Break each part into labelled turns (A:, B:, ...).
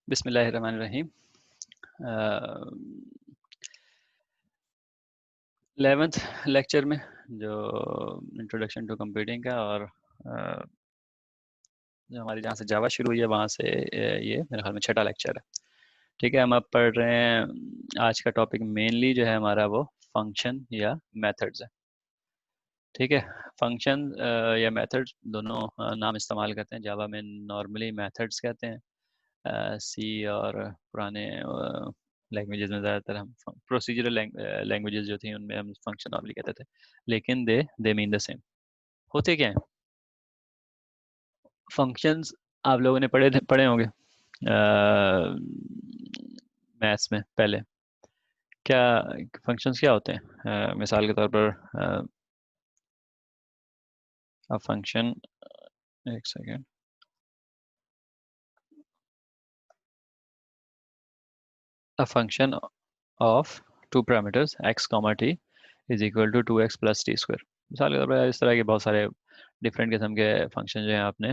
A: बिस्मिल्लाहिर्रहमानिर्रहीम। 11th lecture में जो इंट्रोडक्शन टू कंप्यूटिंग का और जो हमारी जहाँ से जावा शुरू हुई है वहाँ से ये मेरे ख्याल में छठा लेक्चर है। ठीक है, हम अब पढ़ रहे हैं। आज का टॉपिक मेनली जो है हमारा वो फंक्शन या मेथड्स है। ठीक है, फंक्शन या मेथड्स दोनों नाम इस्तेमाल करते हैं। जावा में नॉर्मली मेथड्स कहते हैं, सी और पुराने लैंग्वेजेस में ज़्यादातर हम प्रोसीजरल लैंग्वेजेस जो थी उनमें हम फंक्शन नॉर्मली कहते थे, लेकिन दे मीन द सेम। होते क्या हैं फंक्शंस? आप लोगों ने पढ़े होंगे मैथ्स में पहले। क्या फंक्शंस क्या होते हैं? मिसाल के तौर पर फंक्शन, एक second, a function of two parameters x, t is equal to 2x plus t square। मिसाल के तौर पर इस तरह के बहुत सारे डिफरेंट किस्म के फंक्शन जो हैं आपने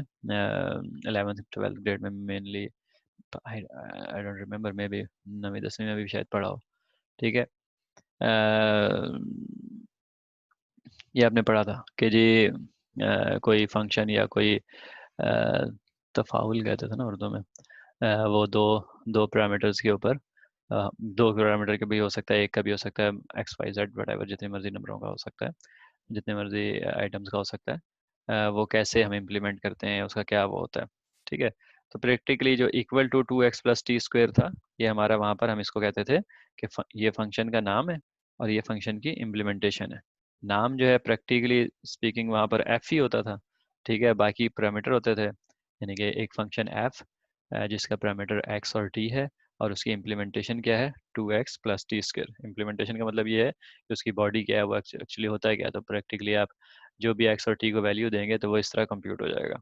A: 11th 12th ग्रेड में mainly, I don't remember, maybe 9वीं 10वीं में भी शायद पढ़ा हो। ठीक है, ये आपने पढ़ा था कि जी कोई फंक्शन या कोई तफाउल कहते थे ना उर्दू में, वो दो दो पैरामीटर्स के ऊपर, दो पैरामीटर का भी हो सकता है, एक का भी हो सकता है, एक्स वाई जेड वट, जितनी मर्जी नंबरों का हो सकता है, जितने मर्जी आइटम्स का हो सकता है। वो कैसे हम इम्प्लीमेंट करते हैं, उसका क्या वो होता है। ठीक है, तो प्रैक्टिकली जो equal to 2x plus T square था, ये हमारा वहाँ पर हम इसको कहते थे कि ये फंक्शन का नाम है और ये फंक्शन की इम्प्लीमेंटेशन है। नाम जो है प्रैक्टिकली स्पीकिंग वहाँ पर एफ ही होता था। ठीक है, बाकी पैरामीटर होते थे, यानी कि एक फंक्शन एफ जिसका पैरामीटर एक्स और टी है, और उसकी इम्प्लीमेंटेशन क्या है, 2x plus T square. Implementation का मतलब ये है कि उसकी बॉडी क्या है, वो एक्चुअली होता है क्या। तो प्रैक्टिकली आप जो भी x और t को वैल्यू देंगे तो वो इस तरह कंप्यूट हो जाएगा।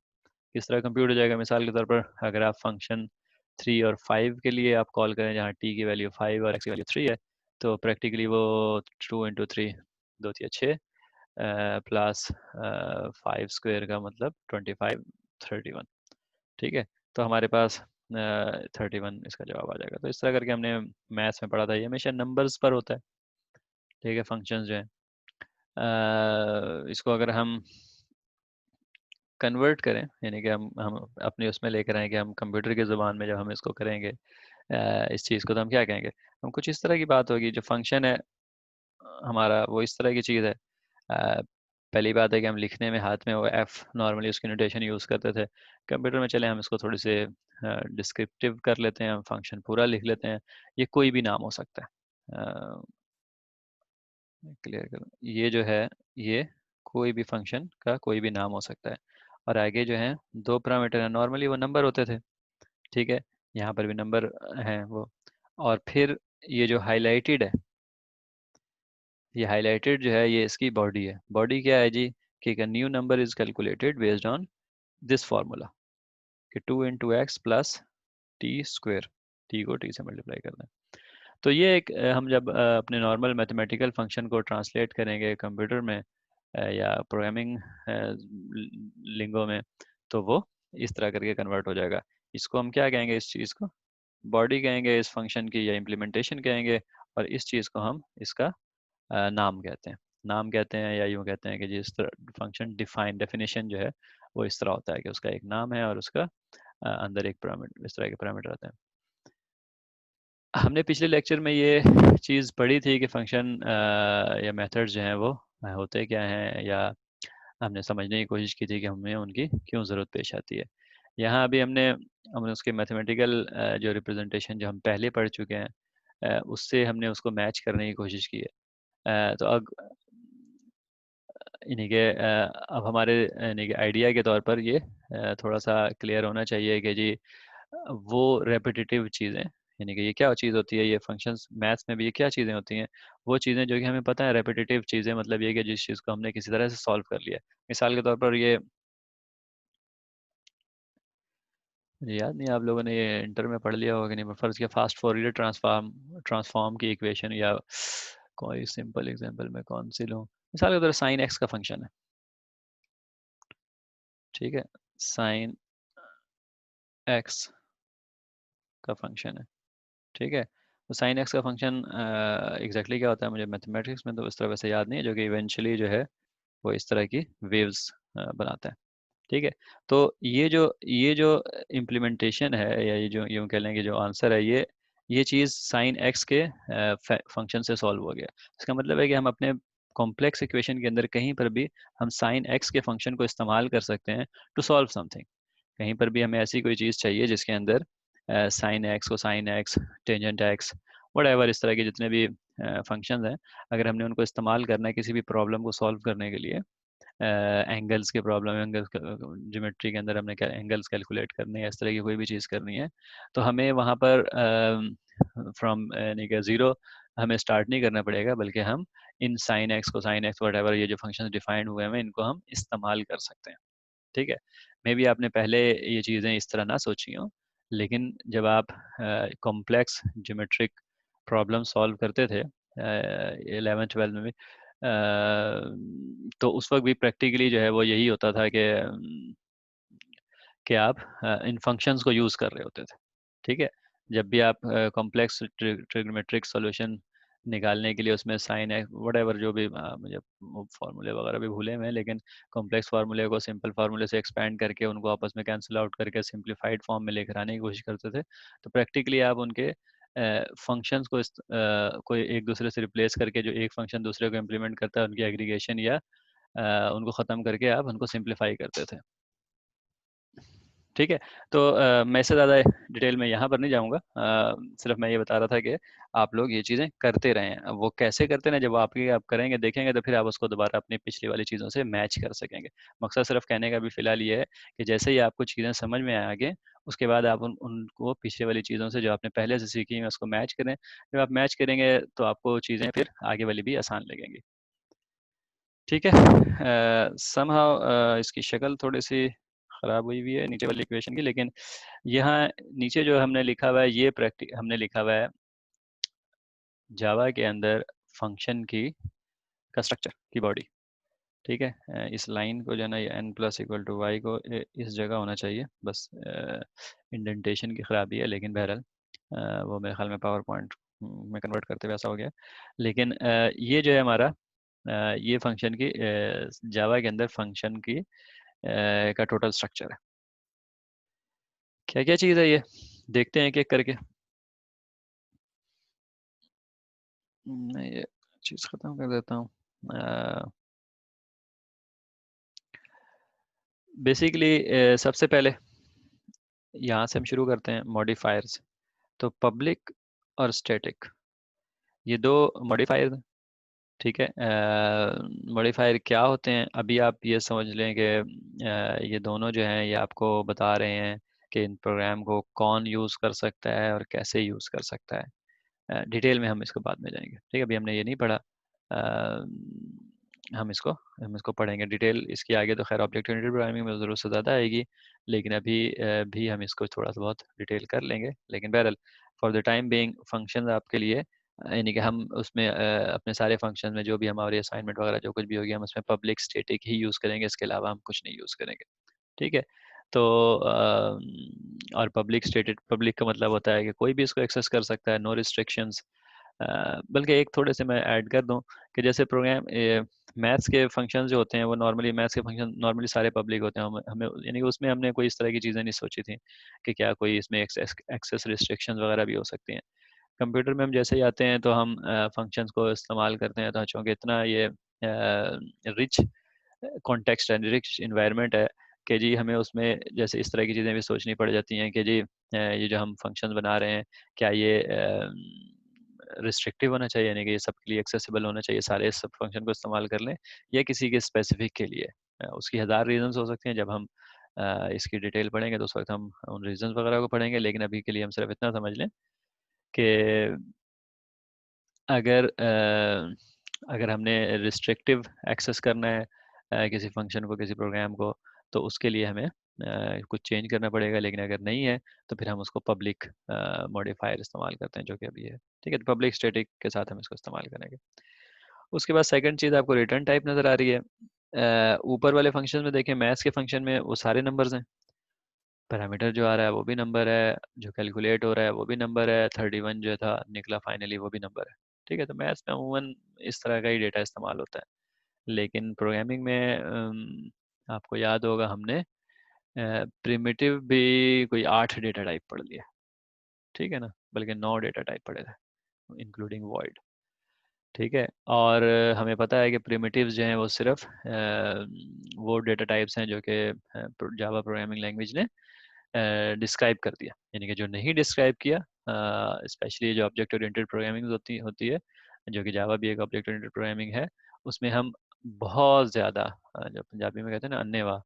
A: किस तरह कंप्यूट हो जाएगा? मिसाल के तौर पर अगर आप फंक्शन 3 और 5 के लिए आप कॉल करें, जहाँ t की वैल्यू 5 और x की वैल्यू 3 है, तो प्रैक्टिकली वो 2 × 3, 2 × 6 प्लस 5 स्क्वायर का मतलब 25, 31। ठीक है, तो हमारे पास 31 इसका जवाब आ जाएगा। तो इस तरह करके हमने मैथ्स में पढ़ा था, ये हमेशा नंबर्स पर होता है। ठीक है, फंक्शंस जो है इसको अगर हम कन्वर्ट करें, यानी कि हम अपने उसमें लेकर आए कि हम कंप्यूटर की ज़ुबान में जब हम इसको करेंगे इस चीज़ को, तो हम क्या कहेंगे? हम कुछ इस तरह की बात होगी, जो फंक्शन है हमारा वो इस तरह की चीज़ है। पहली बात है कि हम लिखने में हाथ में वो एफ नॉर्मली उसकी नोटेशन यूज़ करते थे। कंप्यूटर में चले हम इसको थोड़ी से डिस्क्रिप्टिव कर लेते हैं, हम फंक्शन पूरा लिख लेते हैं। ये कोई भी नाम हो सकता है। क्लियर करूँ, ये जो है ये कोई भी फंक्शन का कोई भी नाम हो सकता है। और आगे जो है दो पैरामीटर हैं, नॉर्मली वो नंबर होते थे। ठीक है, यहाँ पर भी नंबर हैं वो। और फिर ये जो हाईलाइटेड है, ये हाईलाइटेड जो है ये इसकी बॉडी है। बॉडी क्या है जी? कि new number is calculated based on this formula, कि 2 × x plus T square, T को टी से मल्टीप्लाई करना है। तो ये एक हम जब अपने नॉर्मल मैथमेटिकल फंक्शन को ट्रांसलेट करेंगे कंप्यूटर में या प्रोग्रामिंग लिंगो में, तो वो इस तरह करके कन्वर्ट हो जाएगा। इसको हम क्या कहेंगे? इस चीज़ को बॉडी कहेंगे इस फंक्शन की, या इम्प्लीमेंटेशन कहेंगे। और इस चीज़ को हम इसका नाम कहते हैं। नाम कहते हैं, या यूँ कहते हैं कि जिस तरह फंक्शन डिफाइन डेफिनेशन जो है वो इस तरह होता है कि उसका एक नाम है और उसका अंदर एक पैरामीटर, इस तरह के पैरामीटर आते हैं। हमने पिछले लेक्चर में ये चीज़ पढ़ी थी कि फंक्शन या मेथड्स जो हैं वो होते क्या हैं, या हमने समझने की कोशिश की थी कि हमें उनकी क्यों ज़रूरत पेश आती है। यहाँ अभी हमने उसके मैथमेटिकल जो रिप्रेजेंटेशन जो हम पहले पढ़ चुके हैं, उससे हमने उसको मैच करने की कोशिश की है। तो अब इन्हीं के अब हमारे यानी कि आइडिया के तौर पर ये थोड़ा सा क्लियर होना चाहिए कि जी वो रेपिटेटिव चीज़ें, यानी कि ये क्या चीज़ होती है, ये फंक्शंस मैथ्स में भी ये क्या चीज़ें होती हैं? वो चीज़ें जो कि हमें पता है रेपिटेटिव चीज़ें, मतलब ये कि जिस चीज़ को हमने किसी तरह से सॉल्व कर लिया। मिसाल के तौर पर ये मुझे याद नहीं, आप लोगों ने ये इंटर में पढ़ लिया होगा कि नहीं, पर फर्ज किया फास्ट फोरियर ट्रांसफॉर्म ट्रांसफॉर्म की इक्वेशन, या कोई सिंपल एग्जांपल में कौन सी लूँ? मिसाल के तौर पर साइन एक्स का फंक्शन है। ठीक है, साइन एक्स का फंक्शन है, ठीक है। तो साइन एक्स का फंक्शन एग्जैक्टली क्या होता है मुझे मैथमेटिक्स में तो उस तरह वैसे याद नहीं है, जो कि इवेंचुअली जो है वो इस तरह की वेव्स बनाता है, ठीक है। तो ये जो इम्प्लीमेंटेशन है, या ये जो यूँ कह लें कि जो आंसर है, ये चीज़ साइन एक्स के फंक्शन से सॉल्व हो गया। इसका मतलब है कि हम अपने कॉम्प्लेक्स इक्वेशन के अंदर कहीं पर भी हम साइन एक्स के फंक्शन को इस्तेमाल कर सकते हैं टू सॉल्व समथिंग। कहीं पर भी हमें ऐसी कोई चीज़ चाहिए जिसके अंदर साइन एक्स को sine x, tangent x, what इस तरह के जितने भी फंक्शन हैं, अगर हमने उनको इस्तेमाल करना है किसी भी प्रॉब्लम को सॉल्व करने के लिए, एंगल्स के प्रॉब्लम, एंगल्स ज्योमेट्री के अंदर हमने क्या एंगल्स कैलकुलेट करने हैं, इस तरह की कोई भी चीज़ करनी है, तो हमें वहाँ पर फ्रॉम यानी कि ज़ीरो हमें स्टार्ट नहीं करना पड़ेगा, बल्कि हम इन साइन एक्स को साइन एक्स वट ये जो फंक्शन डिफाइंड हुए हैं इनको हम इस्तेमाल कर सकते हैं, ठीक है। मे बी आपने पहले ये चीज़ें इस तरह ना सोची हों, लेकिन जब आप कॉम्प्लेक्स ज्योमेट्रिक प्रॉब्लम सॉल्व करते थे 11th 12th में भी, तो उस वक्त भी प्रैक्टिकली जो है वो यही होता था कि आप इन फंक्शंस को यूज़ कर रहे होते थे, ठीक है। जब भी आप कॉम्प्लेक्स ट्रिग्नोमेट्रिक सॉल्यूशन निकालने के लिए उसमें साइन है वट जो भी मुझे फार्मूले वगैरह भी भूले हुए हैं, लेकिन कॉम्प्लेक्स फार्मूले को सिंपल फार्मूले से एक्सपेंड करके उनको आपस में कैंसिल आउट करके सिंप्लीफाइड फॉर्म में लेकर आने की कोशिश करते थे, तो प्रैक्टिकली आप उनके फंक्शंस को कोई एक दूसरे से रिप्लेस करके जो एक फंक्शन दूसरे को इम्प्लीमेंट करता है उनकी एग्रीगेशन या उनको ख़त्म करके आप उनको सिंप्लीफाई करते थे, ठीक है। तो मैं इससे ज़्यादा डिटेल में यहाँ पर नहीं जाऊँगा, सिर्फ मैं ये बता रहा था कि आप लोग ये चीज़ें करते रहें। अब वो कैसे करते हैं, जब आप करेंगे देखेंगे तो फिर आप उसको दोबारा अपनी पिछली वाली चीज़ों से मैच कर सकेंगे। मकसद सिर्फ कहने का भी फ़िलहाल ये है कि जैसे ही आपको चीज़ें समझ में आए आगे, उसके बाद आप उनको पिछले वाली चीज़ों से जो आपने पहले से सीखी हैं उसको मैच करें। जब आप मैच करेंगे तो आपको चीज़ें फिर आगे वाली भी आसान लगेंगी, ठीक है। समहाउ इसकी शक्ल थोड़ी सी ख़राब हुई हुई है नीचे वाली इक्वेशन की, लेकिन यहाँ नीचे जो हमने लिखा हुआ है ये प्रैक्टिस हमने लिखा हुआ है जावा के अंदर फंक्शन की का स्ट्रक्चर की बॉडी, ठीक है। इस लाइन को जो है ना ये n plus equal to Y को इस जगह होना चाहिए, बस इंडेंटेशन की ख़राबी है, लेकिन बहरहाल वो मेरे ख्याल में पावर पॉइंट में कन्वर्ट करते हुए ऐसा हो गया। लेकिन ये जो है हमारा ये फंक्शन की जावा के अंदर फंक्शन की का टोटल स्ट्रक्चर है। क्या क्या चीज़ है ये देखते हैं एक एक करके। मैं ये चीज़ ख़त्म कर देता हूँ। बेसिकली सबसे पहले यहाँ से हम शुरू करते हैं मॉडिफायर्स। तो पब्लिक और स्टैटिक ये दो मॉडिफायर, ठीक है। मॉडिफायर क्या होते हैं, अभी आप ये समझ लें कि ये दोनों जो हैं ये आपको बता रहे हैं कि इन प्रोग्राम को कौन यूज़ कर सकता है और कैसे यूज़ कर सकता है। डिटेल में हम इसको बाद में जाएंगे, ठीक है। अभी हमने ये नहीं पढ़ा, अ, हम इसको पढ़ेंगे डिटेल इसकी आगे, तो खैर ऑब्जेक्ट ओरिएंटेड प्रोग्रामिंग में ज़रूरत से ज़्यादा आएगी, लेकिन अभी भी हम इसको थोड़ा सा बहुत डिटेल कर लेंगे। लेकिन बहरहाल for the time being function आपके लिए यानी कि हम उसमें अपने सारे फंक्शन में जो भी हमारे असाइनमेंट वगैरह जो कुछ भी होगी हम उसमें पब्लिक स्टैटिक ही यूज़ करेंगे, इसके अलावा हम कुछ नहीं यूज़ करेंगे, ठीक है। तो और पब्लिक का मतलब होता है कि कोई भी इसको एक्सेस कर सकता है, नो रिस्ट्रिक्शंस। बल्कि एक थोड़े से मैं ऐड कर दूं कि जैसे प्रोग्राम मैथ्स के फंक्शंस जो होते हैं वो नॉर्मली मैथ्स के फंक्शन नॉर्मली सारे पब्लिक होते हैं, हमें यानी कि उसमें हमने कोई इस तरह की चीज़ें नहीं सोची थी कि क्या कोई इसमें एक्सेस रिस्ट्रिक्शंस वगैरह भी हो सकती हैं। कंप्यूटर में हम जैसे ही आते हैं तो हम फंक्शंस को इस्तेमाल करते हैं, तो चूँकि इतना ये रिच कॉन्टेक्स्ट है, रिच इन्वायरमेंट है कि जी हमें उसमें जैसे इस तरह की चीज़ें भी सोचनी पड़ जाती हैं कि जी ये जो हम फंक्शंस बना रहे हैं क्या ये रिस्ट्रिक्टिव होना चाहिए, यानी कि ये सबके लिए एक्सेसिबल होना चाहिए, सारे सब फंक्शन को इस्तेमाल कर लें, या किसी के स्पेसिफिक के लिए। उसकी हज़ार रीजंस हो सकते हैं, जब हम इसकी डिटेल पढ़ेंगे तो उस वक्त हम उन रीजंस वगैरह को पढ़ेंगे, लेकिन अभी के लिए हम सिर्फ इतना समझ लें कि अगर अगर हमने रिस्ट्रिक्टिव एक्सेस करना है किसी फंक्शन को, किसी प्रोग्राम को, तो उसके लिए हमें कुछ चेंज करना पड़ेगा, लेकिन अगर नहीं है तो फिर हम उसको पब्लिक मॉडिफायर इस्तेमाल करते हैं जो कि अभी है, ठीक है। तो पब्लिक स्टैटिक के साथ हम इसको इस्तेमाल करेंगे। उसके बाद सेकंड चीज़ आपको रिटर्न टाइप नज़र आ रही है। ऊपर वाले फंक्शन में देखें, मैथ्स के फंक्शन में वो सारे नंबर्स हैं, पैरामीटर जो आ रहा है वो भी नंबर है, जो कैलकुलेट हो रहा है वो भी नंबर है, 31 जो था निकला फाइनली वो भी नंबर है। ठीक है, तो मैथ्स में अमूमन इस तरह का ही डेटा इस्तेमाल होता है। लेकिन प्रोग्रामिंग में आपको याद होगा हमने प्रिमिटिव भी कोई 8 डेटा टाइप पढ़ लिया। ठीक है ना, बल्कि 9 डेटा टाइप पढ़े थे इंक्लूडिंग वॉइड। ठीक है, और हमें पता है कि प्रिमिटिव्स जो हैं वो सिर्फ वो डेटा टाइप्स हैं जो कि जावा प्रोग्रामिंग लैंग्वेज ने डिस्क्राइब कर दिया, यानी कि जो नहीं डिस्क्राइब किया, स्पेशली जो ऑब्जेक्ट ओरिएंटेड प्रोग्रामिंग होती होती है, जो कि जावा भी एक ऑब्जेक्ट ओरिएंटेड प्रोग्रामिंग है, उसमें हम बहुत ज़्यादा जो पंजाबी में कहते हैं ना अन्नेवा,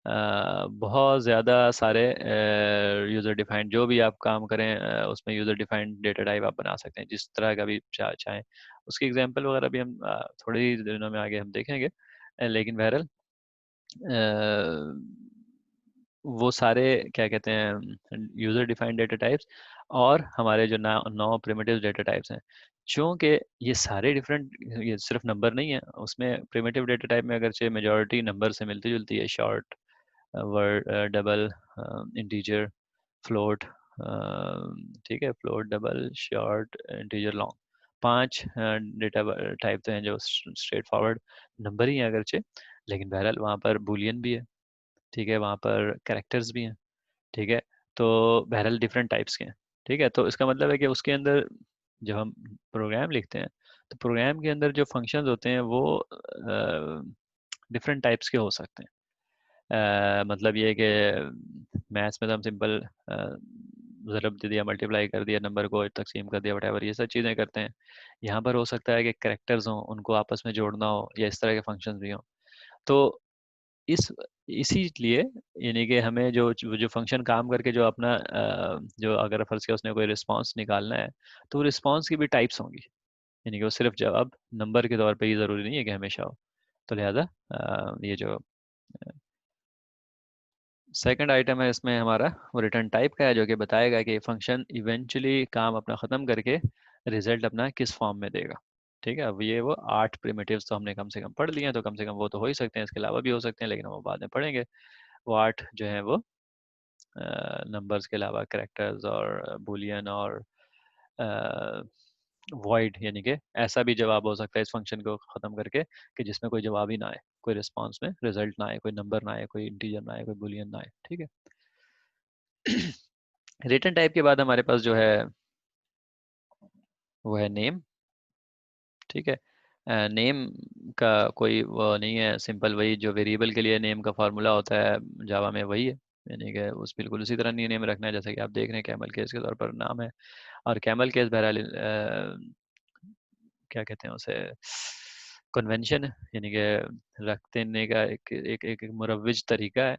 A: बहुत ज़्यादा सारे यूज़र डिफाइंड जो भी आप काम करें उसमें यूज़र डिफाइंड डेटा टाइप आप बना सकते हैं जिस तरह का भी चाहें। उसकी एग्जांपल वगैरह भी हम थोड़ी ही दिनों में आगे हम देखेंगे। लेकिन बहरहाल वो सारे क्या कहते हैं यूज़र डिफाइंड डेटा टाइप्स और हमारे जो 9 प्रिमिटिव डेटा टाइप्स हैं, चूँकि ये सारे डिफरेंट, ये सिर्फ नंबर नहीं है उसमें प्रिमिटिव डेटा टाइप में, अगरचे मेजॉरिटी नंबर से मिलती जुलती है, short, word, double, integer, float, ठीक है, float, double, short, integer, long, 5 data type तो हैं जो स्ट्रेट फॉरवर्ड नंबर ही हैं अगरचे, लेकिन बहरहाल वहाँ पर बूलियन भी है। ठीक है, वहाँ पर कैरेक्टर्स भी हैं। ठीक है, तो बहरहाल डिफरेंट टाइप्स के हैं। ठीक है, तो इसका मतलब है कि उसके अंदर जब हम प्रोग्राम लिखते हैं तो प्रोग्राम के अंदर जो फंक्शंस होते हैं वो डिफरेंट टाइप्स के हो सकते हैं। मतलब ये है कि मैथ्स में तो हम सिंपल ज़रब दे दिया, मल्टीप्लाई कर दिया, नंबर को तकसीम कर दिया, वटेवर ये सब चीज़ें करते हैं। यहाँ पर हो सकता है कि करेक्टर्स हों, उनको आपस में जोड़ना हो, या इस तरह के फंक्शंस भी हों। तो इस इसीलिए यानी कि हमें जो जो फंक्शन काम करके जो अपना जो अगर फर्ज किया उसने कोई रिस्पांस निकालना है, तो रिस्पांस की भी टाइप्स होंगी, यानी कि वो सिर्फ जवाब नंबर के तौर पे ही ज़रूरी नहीं है कि हमेशा हो। तो लिहाजा ये जो सेकंड आइटम है इसमें हमारा, वो रिटर्न टाइप का है, जो कि बताएगा कि फंक्शन इवेंचुअली काम अपना ख़त्म करके रिजल्ट अपना किस फॉर्म में देगा। ठीक है, अब ये वो 8 प्रिमिटिव्स तो हमने कम से कम पढ़ लिए हैं, तो कम से कम वो तो हो ही सकते हैं, इसके अलावा भी हो सकते हैं, लेकिन हम वो बाद में पढ़ेंगे। वो 8 जो है वो नंबर्स के अलावा करेक्टर्स और बूलियन और वॉइड, यानी कि ऐसा भी जवाब हो सकता है इस फंक्शन को ख़त्म करके कि जिसमें कोई जवाब ही ना आए, कोई रिस्पांस में रिजल्ट ना आए, कोई नंबर ना आए, कोई इंटीजर ना आए, कोई बूलियन ना आए। ठीक है, रिटर्न टाइप के बाद हमारे पास जो है वो है नेम। ठीक है, नेम का कोई वो नहीं है, सिंपल वही जो वेरिएबल के लिए नेम का फार्मूला होता है जावा में वही है, यानी कि उस बिल्कुल उसी तरह नहीं नेम रखना है जैसे कि आप देख रहे हैं कैमल केस के तौर पर नाम है। और कैमल केस बहरहाल क्या कहते हैं उसे, कन्वेंशन है, यानी कि रख देने का एक मुरव्विज तरीका है।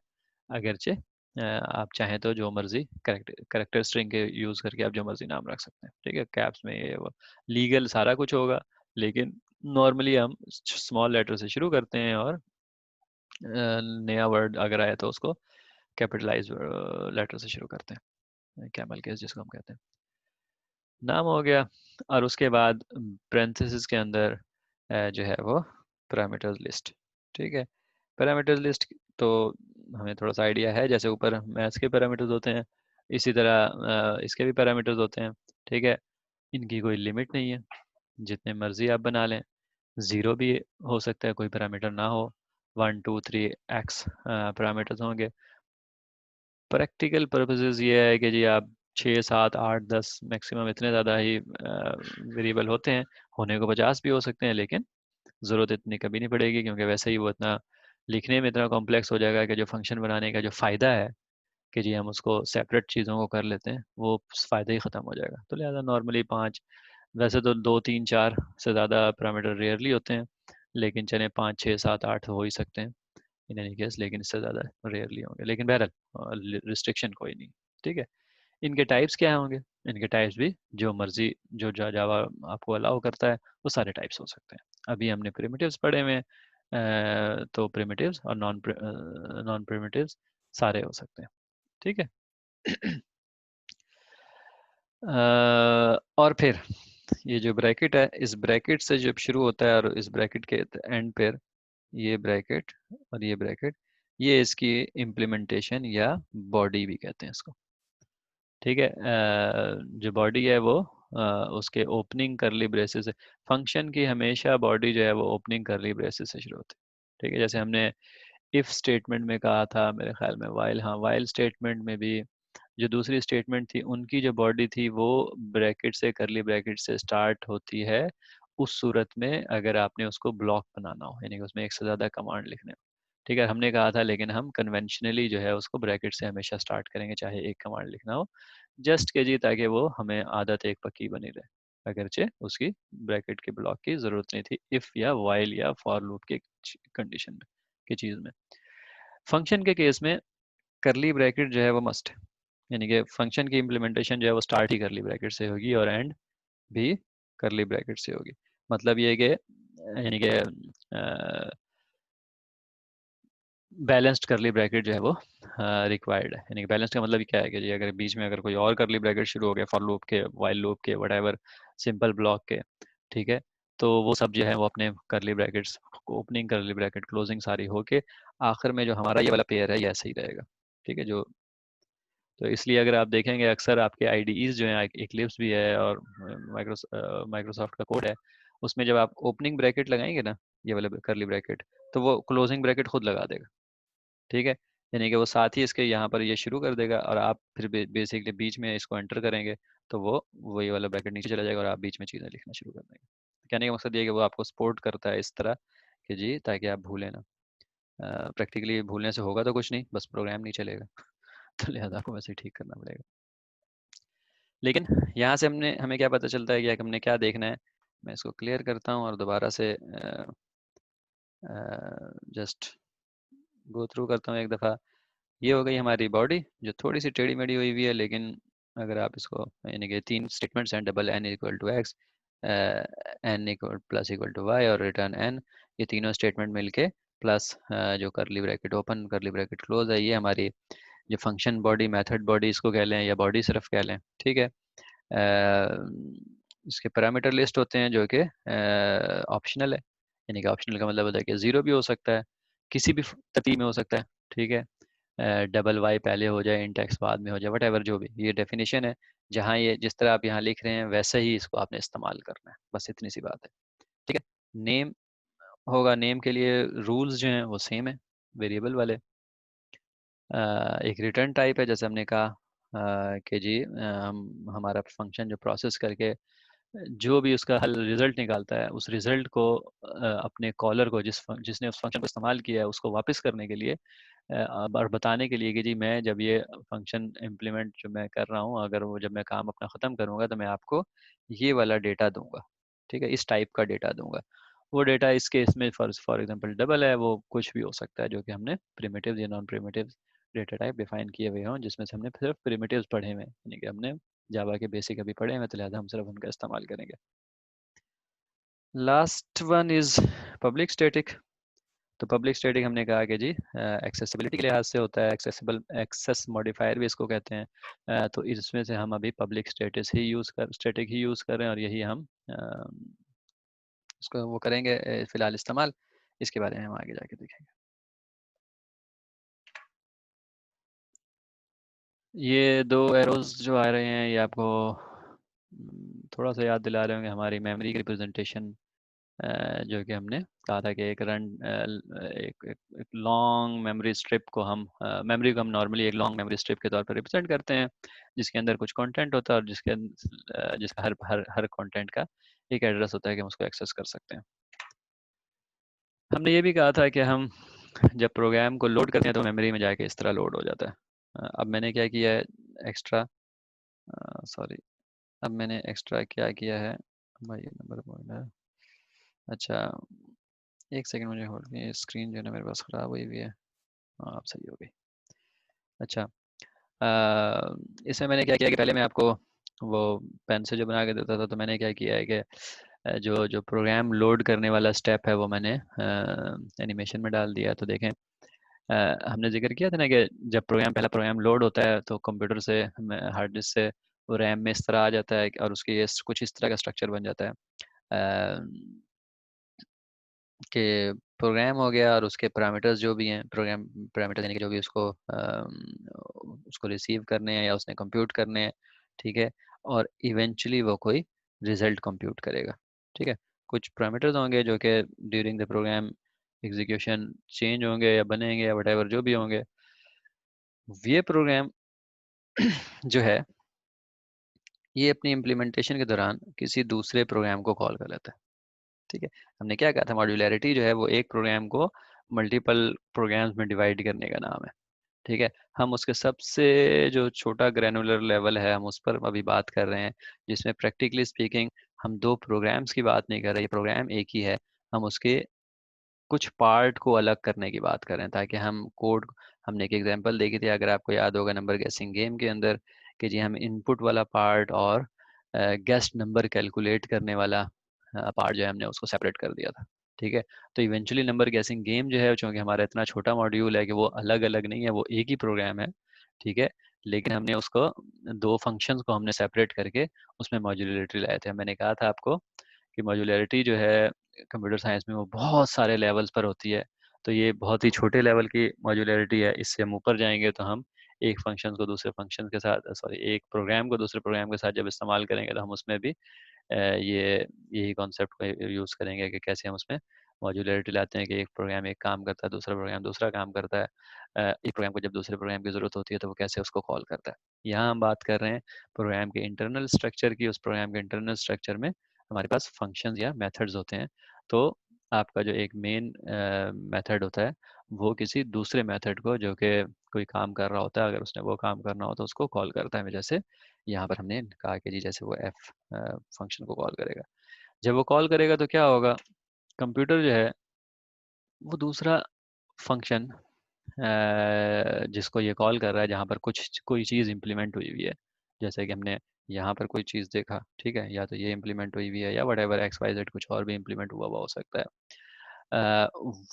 A: अगरचे आप चाहें तो जो मर्जी करेक्टर स्ट्रिंग के यूज़ करके आप जो मर्जी नाम रख सकते हैं। ठीक है, कैप्स में ये वो लीगल सारा कुछ होगा, लेकिन नॉर्मली हम स्मॉल लेटर से शुरू करते हैं और नया वर्ड अगर आए तो उसको कैपिटलाइज लेटर से शुरू करते हैं, कैमल केस जिसको हम कहते हैं। नाम हो गया, और उसके बाद पेरेंथेसिस के अंदर जो है वो पैरामीटर्स लिस्ट। ठीक है, पैरामीटर्स लिस्ट तो हमें थोड़ा सा आइडिया है, जैसे ऊपर मैथ्स के पैरामीटर्स होते हैं इसी तरह इसके भी पैरामीटर्स होते हैं। ठीक है, इनकी कोई लिमिट नहीं है, जितने मर्जी आप बना लें। ज़ीरो भी हो सकता है, कोई पैरामीटर ना हो, 1 2 3 एक्स पैरामीटर्स होंगे। प्रैक्टिकल पर्पसेस ये है कि जी आप 6 7 8 10 मैक्सिमम इतने ज़्यादा ही वेरिएबल होते हैं, होने को 50 भी हो सकते हैं, लेकिन ज़रूरत इतनी कभी नहीं पड़ेगी, क्योंकि वैसे ही वो इतना लिखने में इतना कॉम्प्लेक्स हो जाएगा कि जो फंक्शन बनाने का जो फ़ायदा है कि जी हम उसको सेपरेट चीज़ों को कर लेते हैं, वो फ़ायदा ही ख़त्म हो जाएगा। तो लिहाजा नॉर्मली 5, वैसे तो 2 3 4 से ज़्यादा पैरामीटर रेयरली होते हैं, लेकिन चले 5 6 7 8 हो ही सकते हैं इन एनी केस, लेकिन इससे ज़्यादा रेयरली होंगे, लेकिन बहरहाल रिस्ट्रिक्शन कोई नहीं। ठीक है, इनके टाइप्स क्या होंगे, इनके टाइप्स भी जो मर्जी जो जावा आपको अलाउ करता है वो सारे टाइप्स हो सकते हैं। अभी हमने प्रिमिटिव्स पढ़े हुए हैं, तो प्रिमिटिव्स और नॉन प्रिमिटिव्स सारे हो सकते हैं। ठीक है। और फिर ये जो ब्रैकेट है, इस ब्रैकेट से जब शुरू होता है और इस ब्रैकेट के एंड पर ये ब्रैकेट और ये ब्रैकेट, ये इसकी इम्प्लीमेंटेशन या बॉडी भी कहते हैं इसको। ठीक है, जो बॉडी है वो उसके ओपनिंग करली ब्रेसेस से, फंक्शन की हमेशा बॉडी जो है वो ओपनिंग करली ब्रेसेस से शुरू होती है। ठीक है, जैसे हमने इफ स्टेटमेंट में कहा था मेरे ख्याल में, वाइल, हाँ वाइल स्टेटमेंट में भी जो दूसरी स्टेटमेंट थी उनकी जो बॉडी थी वो ब्रैकेट से, करली ब्रैकेट से स्टार्ट होती है उस सूरत में अगर आपने उसको ब्लॉक बनाना हो, यानी कि उसमें एक से ज़्यादा कमांड लिखने हो। ठीक है, हमने कहा था लेकिन हम कन्वेंशनली जो है उसको ब्रैकेट से हमेशा स्टार्ट करेंगे चाहे एक कमांड लिखना हो, जस्ट के जी ताकि वो हमें आदत एक पक्की बनी रहे, अगरचे उसकी ब्रैकेट के ब्लॉक की ज़रूरत नहीं थी इफ़ या वाइल या फॉर लूप के कंडीशन में, की चीज़ में। फंक्शन के केस में करली ब्रैकेट जो है वो मस्ट है, यानी कि फंक्शन की इम्प्लीमेंटेशन जो है वो स्टार्ट ही करली ब्रैकेट से होगी और एंड भी करली ब्रैकेट से होगी। मतलब ये कि यानी कि बैलेंस्ड करली ब्रैकेट जो है वो रिक्वायर्ड है। यानी कि बैलेंस्ड का मतलब क्या है कि जी अगर बीच में अगर कोई और करली ब्रैकेट शुरू हो गया फॉर लूप के, वाइल लूप के, व्हाटएवर सिंपल ब्लॉक के, ठीक है, तो वो सब जो है वो अपने करली ब्रैकेट्स, ओपनिंग करली ब्रैकेट क्लोजिंग सारी होके आखिर में जो हमारा ये वाला पेयर है ये ऐसे ही रहेगा। ठीक है, जो तो इसलिए अगर आप देखेंगे अक्सर आपके आईडीईज जो है, इक्लिप्स भी है और माइक्रोसॉफ्ट का कोड है, उसमें जब आप ओपनिंग ब्रैकेट लगाएंगे ना, ये वाले करली ब्रैकेट, तो वो क्लोजिंग ब्रैकेट खुद लगा देगा। ठीक है, यानी कि वो साथ ही इसके यहाँ पर ये शुरू कर देगा और आप फिर बेसिकली बीच में इसको एंटर करेंगे तो वो वही वाला ब्रैकेट नीचे चला जाएगा और आप बीच में चीज़ें लिखना शुरू कर देंगे। कहने का मकसद ये है कि वो आपको सपोर्ट करता है इस तरह कि जी ताकि आप भूलें ना। प्रैक्टिकली भूलने से होगा तो कुछ नहीं, बस प्रोग्राम नहीं चलेगा तो लिहाजा आपको वैसे ही ठीक करना पड़ेगा। लेकिन यहाँ से हमें क्या पता चलता है कि हमने क्या देखना है। मैं इसको क्लियर करता हूँ और दोबारा से जस्ट गो थ्रू करता हूँ एक दफ़ा। ये हो गई हमारी बॉडी जो थोड़ी सी टेढ़ी मेढ़ी हुई हुई है, लेकिन अगर आप इसको, यानी कि तीन स्टेटमेंट्स हैं, double N equal to X, N equal plus equal to Y और रिटर्न एन, ये तीनों स्टेटमेंट मिलके प्लस जो curly bracket open curly bracket close है, ये हमारी जो फंक्शन बॉडी, मेथड बॉडी इसको कह लें या बॉडी सिर्फ कह लें। ठीक है, इसके पैरामीटर लिस्ट होते हैं जो कि ऑप्शनल है, यानी कि ऑप्शनल का मतलब होता है कि ज़ीरो भी हो सकता है, किसी भी तरतीब में हो सकता है। ठीक है, डबल वाई पहले हो जाए, इंट एक्स बाद में हो जाए, वट जो भी, ये डेफिनेशन है। जहाँ ये जिस तरह आप यहाँ लिख रहे हैं वैसे ही इसको आपने इस्तेमाल करना है, बस इतनी सी बात है। ठीक है, नेम होगा, नेम के लिए रूल्स जो हैं वो सेम है वेरिएबल वाले। एक रिटर्न टाइप है, जैसे हमने कहा कि जी हम हमारा फंक्शन जो प्रोसेस करके जो भी उसका हल रिजल्ट निकालता है उस रिजल्ट को अपने कॉलर को, जिसने उस फंक्शन को इस्तेमाल किया है उसको वापस करने के लिए और बताने के लिए कि जी मैं जब ये फंक्शन इम्प्लीमेंट जो मैं कर रहा हूँ, अगर वो जब मैं काम अपना ख़त्म करूँगा तो मैं आपको ये वाला डेटा दूंगा। ठीक है, इस टाइप का डेटा दूंगा। वो डेटा इस केस में फॉर एग्जांपल डबल है, वो कुछ भी हो सकता है जो कि हमने प्रिमिटिव या non primitive data type define किए हुए हों, जिसमें से हमने सिर्फ प्रिमिटिव्स पढ़े हुए हैं, यानी कि हमने जावा के बेसिक अभी पढ़े हैं तो लिहाजा हम सिर्फ उनका इस्तेमाल करेंगे। Last one is public static. तो पब्लिक स्टैटिक हमने कहा कि जी एक्सेसिबिलिटी के लिहाज से होता है, एक्सेसिबल एक्सेस मॉडिफायर भी इसको कहते हैं। तो इसमें से हम अभी पब्लिक स्टैटिक ही यूज़ कर रहे हैं और यही हम इसको वो करेंगे फिलहाल इस्तेमाल। इसके बारे में हम आगे जाके देखेंगे। ये दो एरोज जो आ रहे हैं ये आपको थोड़ा सा याद दिला रहे होंगे हमारी मेमोरी की रिप्रेजेंटेशन, जो कि हमने कहा था कि एक रन एक, एक, एक लॉन्ग मेमोरी स्ट्रिप को हम मेमोरी को हम नॉर्मली एक लॉन्ग मेमोरी स्ट्रिप के तौर पर रिप्रेजेंट करते हैं, जिसके अंदर कुछ कंटेंट होता है और जिसका हर हर हर कंटेंट का एक एड्रेस होता है कि हम उसको एक्सेस कर सकते हैं। हमने ये भी कहा था कि हम जब प्रोग्राम को लोड करते हैं तो मेमोरी में जाके इस तरह लोड हो जाता है। अब मैंने क्या किया है एक्स्ट्रा, सॉरी, अब मैंने एक्स्ट्रा क्या किया है भाई, ये नंबर बोल है। अच्छा, एक सेकंड मुझे होल्ड कीजिए, स्क्रीन जो है ना मेरे पास ख़राब हुई हुई है। हाँ अब सही हो गई। अच्छा, इसमें मैंने क्या किया कि पहले मैं आपको वो पेन से जो बना के देता था, तो मैंने क्या किया है कि जो जो प्रोग्राम लोड करने वाला स्टेप है वो मैंने एनिमेशन में डाल दिया। तो देखें, हमने जिक्र किया था ना कि जब पहला प्रोग्राम लोड होता है तो कंप्यूटर से, हार्ड डिस्क से वो रैम में इस तरह आ जाता है और उसकी कुछ इस तरह का स्ट्रक्चर बन जाता है कि प्रोग्राम हो गया और उसके पैरामीटर्स जो भी हैं, प्रोग्राम पैरामीटर्स यानी कि जो भी उसको रिसीव करने हैं या उसने कंप्यूट करने हैं, ठीक है। और इवेंचुअली वो कोई रिजल्ट कंप्यूट करेगा, ठीक है। कुछ पैरामीटर्स होंगे जो कि during the program execution change होंगे या बनेंगे या वटेवर जो भी होंगे। ये प्रोग्राम जो है ये अपनी इम्प्लीमेंटेशन के दौरान किसी दूसरे प्रोग्राम को कॉल कर लेता है, ठीक है। हमने क्या कहा था, मॉड्यूलैरिटी जो है वो एक प्रोग्राम को मल्टीपल प्रोग्राम्स में डिवाइड करने का नाम है, ठीक है। हम उसके सबसे जो छोटा ग्रैनुलर लेवल है हम उस पर अभी बात कर रहे हैं, जिसमें प्रैक्टिकली स्पीकिंग हम दो प्रोग्राम्स की बात नहीं कर रहे, ये प्रोग्राम एक ही है। हम उसके कुछ पार्ट को अलग करने की बात कर रहे हैं ताकि हम कोड, हमने एक एग्जांपल देखी थी अगर आपको याद होगा नंबर गेसिंग गेम के अंदर, कि जी हम इनपुट वाला पार्ट और गेस्ट नंबर कैलकुलेट करने वाला पार्ट जो है हमने उसको सेपरेट कर दिया था, ठीक है। तो इवेंचुअली नंबर गेसिंग गेम जो है चूँकि हमारा इतना छोटा मॉड्यूल है कि वो अलग अलग नहीं है, वो एक ही प्रोग्राम है, ठीक है। लेकिन हमने उसको दो फंक्शंस को हमने सेपरेट करके उसमें मॉड्यूलरिटी लाए थे। मैंने कहा था आपको कि मॉड्यूलरिटी जो है कंप्यूटर साइंस में वो बहुत सारे लेवल्स पर होती है। तो ये बहुत ही छोटे लेवल की मॉड्यूलरिटी है, इससे हम यूपर जाएंगे तो हम एक फंक्शन को दूसरे फंक्शन के साथ, सॉरी एक प्रोग्राम को दूसरे प्रोग्राम के साथ जब इस्तेमाल करेंगे तो हम उसमें भी ये यही कॉन्सेप्ट को यूज़ करेंगे कि कैसे हम उसमें मॉड्यूलरिटी लाते हैं कि एक प्रोग्राम एक काम करता है, दूसरा प्रोग्राम दूसरा काम करता है। एक प्रोग्राम को जब दूसरे प्रोग्राम की ज़रूरत होती है तो वो कैसे उसको कॉल करता है। यहाँ हम बात कर रहे हैं प्रोग्राम के इंटरनल स्ट्रक्चर की। उस प्रोग्राम के इंटरनल स्ट्रक्चर में हमारे पास फंक्शंस या मेथड्स होते हैं। तो आपका जो एक मेन मेथड होता है वो किसी दूसरे मेथड को जो कि कोई काम कर रहा होता है, अगर उसने वो काम करना हो तो उसको कॉल करता है। जैसे यहाँ पर हमने कहा कि जी जैसे वो एफ फंक्शन को कॉल करेगा, जब वो कॉल करेगा तो क्या होगा, कंप्यूटर जो है वो दूसरा फंक्शन जिसको ये कॉल कर रहा है, जहाँ पर कुछ कोई चीज़ इम्प्लीमेंट हुई हुई है, जैसे कि हमने यहाँ पर कोई चीज़ देखा, ठीक है, या तो ये इम्प्लीमेंट हुई हुई है या whatever X Y Z कुछ और भी इम्प्लीमेंट हुआ हुआ हो सकता है,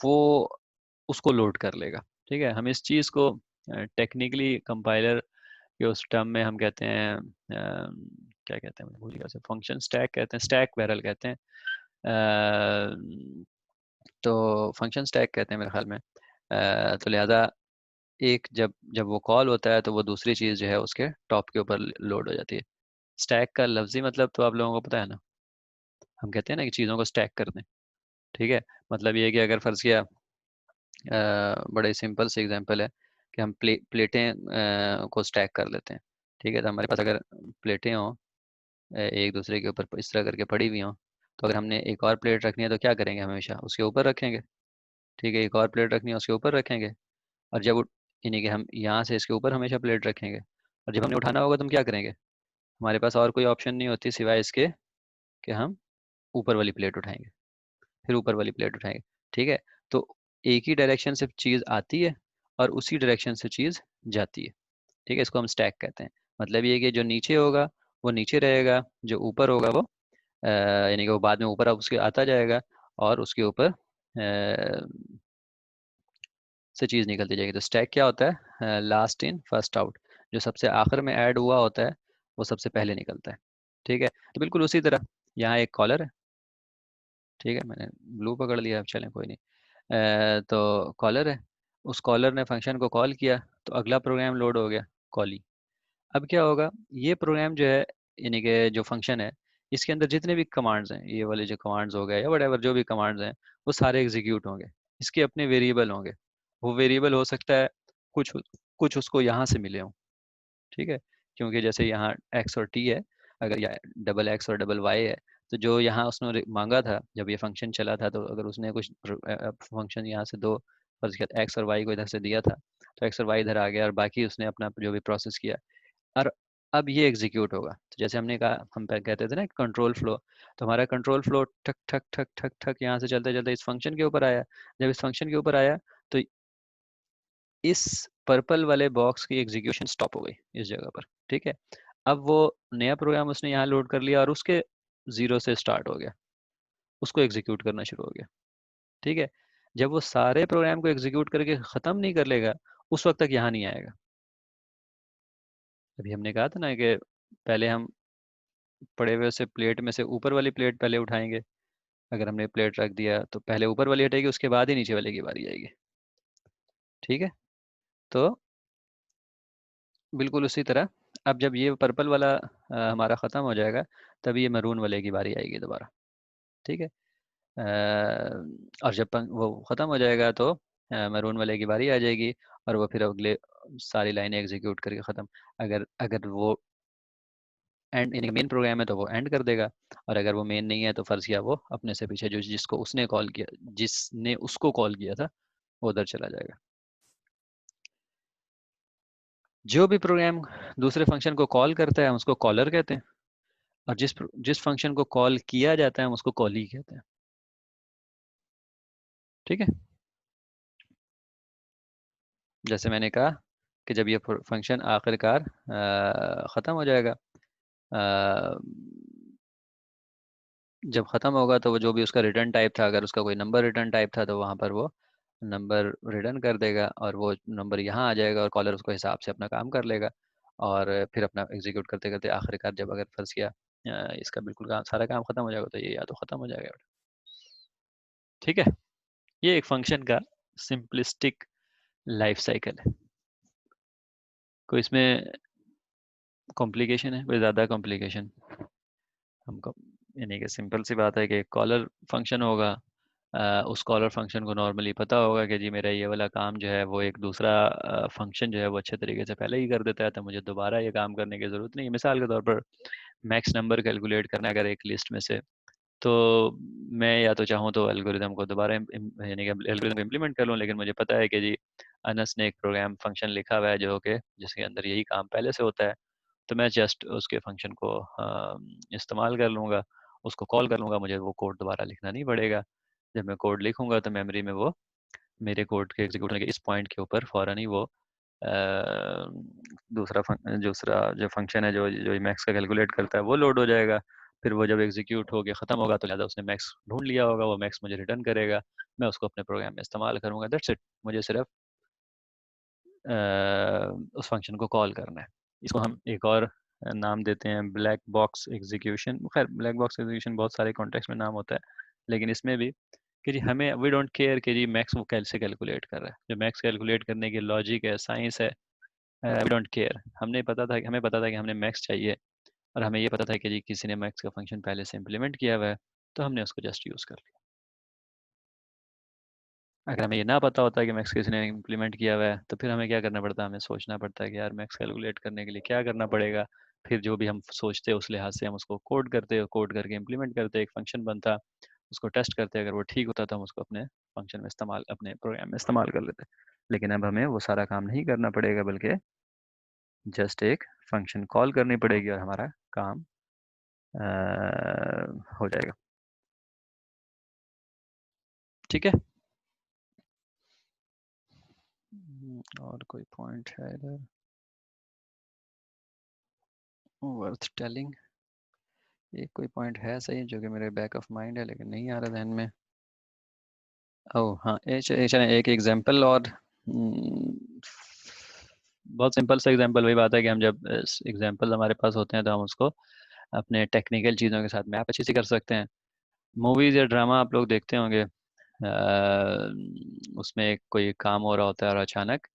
A: वो उसको लोड कर लेगा, ठीक है। हम इस चीज़ को टेक्निकली कंपाइलर के उस टर्म में हम कहते हैं क्या कहते हैं, भूल गया, फंक्शन स्टैक कहते हैं, स्टैक बैरल कहते हैं। तो फंक्शन स्टैक कहते हैं मेरे ख्याल में। तो लिहाजा एक जब जब वो कॉल होता है तो वो दूसरी चीज़ जो है उसके टॉप के ऊपर लोड हो जाती है। स्टैक का लफ्जी मतलब तो आप लोगों को पता है ना, हम कहते हैं ना कि चीज़ों को स्टैक कर दें, ठीक है। मतलब ये है कि अगर फर्ज किया, बड़े सिंपल से एग्जांपल है कि हम प्लेटें को स्टैक कर लेते हैं, ठीक है। तो हमारे पास अगर प्लेटें हों एक दूसरे के ऊपर इस तरह करके पड़ी हुई हों, तो अगर हमने एक और प्लेट रखनी है तो क्या करेंगे, हमेशा उसके ऊपर रखेंगे, ठीक है। एक और प्लेट रखनी है उसके ऊपर रखेंगे, और जब यानी कि हम यहाँ से इसके ऊपर हमेशा प्लेट रखेंगे, और जब हमने उठाना होगा तो हम क्या करेंगे, हमारे पास और कोई ऑप्शन नहीं होती सिवाय इसके कि हम ऊपर वाली प्लेट उठाएंगे, फिर ऊपर वाली प्लेट उठाएंगे, ठीक है। तो एक ही डायरेक्शन से चीज़ आती है और उसी डायरेक्शन से चीज़ जाती है, ठीक है। इसको हम स्टैक कहते हैं। मतलब ये कि जो नीचे होगा वो नीचे रहेगा, जो ऊपर होगा वो यानी कि वो बाद में ऊपर अब उसके आता जाएगा, और उसके ऊपर से चीज़ निकलती जाएगी। तो स्टैक क्या होता है, लास्ट इन फर्स्ट आउट, जो सबसे आखिर में ऐड हुआ होता है वो सबसे पहले निकलता है, ठीक है। तो बिल्कुल उसी तरह यहाँ एक कॉलर है, ठीक है, मैंने ब्लू पकड़ लिया, अब चलें कोई नहीं। तो कॉलर है, उस कॉलर ने फंक्शन को कॉल किया तो अगला प्रोग्राम लोड हो गया, कॉली। अब क्या होगा, ये प्रोग्राम जो है यानी कि जो फंक्शन है इसके अंदर जितने भी कमांड्स हैं, ये वाले जो कमांड्स हो गए या वट जो भी कमांड्स हैं, वो सारे एग्जीक्यूट होंगे। इसके अपने वेरिएबल होंगे, वो वेरिएबल हो सकता है कुछ कुछ उसको यहाँ से मिले हों, ठीक है। क्योंकि जैसे यहाँ एक्स और टी है, अगर या डबल एक्स और डबल वाई है, तो जो यहाँ उसने मांगा था जब ये फंक्शन चला था, तो अगर उसने कुछ फंक्शन यहाँ से दो फर्ज किया एक्स और वाई को इधर से दिया था, तो एक्स और वाई इधर आ गया और बाकी उसने अपना जो भी प्रोसेस किया, और अब ये एग्जीक्यूट होगा। तो जैसे हमने कहा, हम पहले कहते थे ना कंट्रोल फ्लो, तो हमारा कंट्रोल फ्लो ठक ठक ठक ठक ठक यहाँ से चलते चलते इस फंक्शन के ऊपर आया। जब इस फंक्शन के ऊपर आया तो इस पर्पल वाले बॉक्स की एग्जीक्यूशन स्टॉप हो गई इस जगह पर, ठीक है। अब वो नया प्रोग्राम उसने यहाँ लोड कर लिया और उसके जीरो से स्टार्ट हो गया, उसको एग्जीक्यूट करना शुरू हो गया, ठीक है। जब वो सारे प्रोग्राम को एग्जीक्यूट करके ख़त्म नहीं कर लेगा उस वक्त तक यहाँ नहीं आएगा। अभी हमने कहा था ना कि पहले हम पड़े हुए से प्लेट में से ऊपर वाली प्लेट पहले उठाएंगे, अगर हमने प्लेट रख दिया तो पहले ऊपर वाली हटेगी, उसके बाद ही नीचे वाले की बारी आएगी। ठीक है, तो बिल्कुल उसी तरह अब जब ये पर्पल वाला हमारा ख़त्म हो जाएगा, तब ये मैरून वाले की बारी आएगी दोबारा। ठीक है, और जब वो ख़त्म हो जाएगा तो मैरून वाले की बारी आ जाएगी, और वो फिर अगले सारी लाइनें एग्जीक्यूट करके ख़त्म। अगर अगर वो एंड यानी मेन प्रोग्राम है तो वो एंड कर देगा, और अगर वो मेन नहीं है तो फर्ज किया वो अपने से पीछे जो जिसको उसने कॉल किया, जिसने उसको कॉल किया था, वो उधर चला जाएगा। जो भी प्रोग्राम दूसरे फंक्शन को कॉल करता है हम उसको कॉलर कहते हैं, और जिस फंक्शन को कॉल किया जाता है हम उसको कॉली कहते हैं। ठीक है, जैसे मैंने कहा कि जब ये फंक्शन आखिरकार ख़त्म हो जाएगा, अ, जब ख़त्म होगा तो वो जो भी उसका रिटर्न टाइप था, अगर उसका कोई नंबर रिटर्न टाइप था तो वहाँ पर वो नंबर रिटर्न कर देगा, और वो नंबर यहाँ आ जाएगा और कॉलर उसको हिसाब से अपना काम कर लेगा, और फिर अपना एग्जीक्यूट करते करते आखिरकार जब अगर फर्ज किया इसका बिल्कुल काम सारा काम ख़त्म हो जाएगा तो ये या तो ख़त्म हो जाएगा। ठीक है, ये एक फंक्शन का सिंपलिस्टिक लाइफ साइकिल है। कोई इसमें कॉम्प्लिकेशन है, कोई ज़्यादा कॉम्प्लिकेशन? हमको यानी कि सिंपल सी बात है कि कॉलर फंक्शन होगा, उस कॉलर फंक्शन को नॉर्मली पता होगा कि जी मेरा ये वाला काम जो है वो एक दूसरा फंक्शन जो है वो अच्छे तरीके से पहले ही कर देता है, तो मुझे दोबारा ये काम करने की ज़रूरत नहीं है। मिसाल के तौर पर मैक्स नंबर कैलकुलेट करना है अगर एक लिस्ट में से, तो मैं या तो चाहूँ तो एल्गोरिदम को दोबारा यानी कि एल्गोरिदम को इम्प्लीमेंट कर लूँ, लेकिन मुझे पता है कि जी अनस ने एक प्रोग्राम फंक्शन लिखा हुआ है जो कि जिसके अंदर यही काम पहले से होता है, तो मैं जस्ट उसके फंक्शन को इस्तेमाल कर लूँगा, उसको कॉल कर लूँगा, मुझे वो कोड दोबारा लिखना नहीं पड़ेगा। जब मैं कोड लिखूँगा तो मेमोरी में वो मेरे कोड के एग्जीक्यूट होने के इस पॉइंट के ऊपर फ़ौरन ही वो दूसरा जो फंक्शन है जो जो मैक्स का कैलकुलेट करता है वो लोड हो जाएगा। फिर वो जब एग्जीक्यूट होके ख़त्म होगा तो लिहाजा उसने मैक्स ढूंढ लिया होगा, वो मैक्स मुझे रिटर्न करेगा, मैं उसको अपने प्रोग्राम में इस्तेमाल करूँगा। दैट्स इट, मुझे सिर्फ उस फंक्शन को कॉल करना है। इसको हम एक और नाम देते हैं ब्लैक बॉक्स एग्जीक्यूशन। खैर ब्लैक बॉक्स एग्जीक्यूशन बहुत सारे कॉन्टेक्स्ट में नाम होता है, लेकिन इसमें भी कि जी हमें वी डोंट केयर कि जी मैक्स वो कैसे कैलकुलेट कर रहा है, जो मैक्स कैलकुलेट करने की लॉजिक है, साइंस है, वी डोंट केयर। हमें पता था कि हमने मैक्स चाहिए, और हमें ये पता था कि जी किसी ने मैक्स का फंक्शन पहले से इम्प्लीमेंट किया हुआ है, तो हमने उसको जस्ट यूज़ कर लिया। अगर हमें ये ना पता होता है कि मैक्स किसी ने इम्प्लीमेंट किया हुआ है, तो फिर हमें क्या करना पड़ता है, हमें सोचना पड़ता है कि यार मैक्स कैलकुलेट करने के लिए क्या करना पड़ेगा। फिर जो भी हम सोचते हैं उस लिहाज से हम उसको कोड करते, कोड करके इम्प्लीमेंट करते, एक फंक्शन बनता, उसको टेस्ट करते, अगर वो ठीक होता तो हम उसको अपने फंक्शन में इस्तेमाल अपने प्रोग्राम में इस्तेमाल कर लेते। लेकिन अब हमें वो सारा काम नहीं करना पड़ेगा, बल्कि जस्ट एक फंक्शन कॉल करनी पड़ेगी और हमारा काम हो जाएगा। ठीक है, और कोई पॉइंट है इधर वर्थ टेलिंग? एक कोई पॉइंट है सही जो कि मेरे बैक ऑफ माइंड है लेकिन नहीं आ रहा ध्यान में। ओह हाँ, चलें एक एग्जांपल और बहुत सिंपल सा एग्जांपल। वही बात है कि हम जब एग्जांपल हमारे पास होते हैं तो हम उसको अपने टेक्निकल चीज़ों के साथ मैप अच्छी से कर सकते हैं। मूवीज़ या ड्रामा आप लोग देखते होंगे, उसमें कोई काम हो रहा होता है और अचानक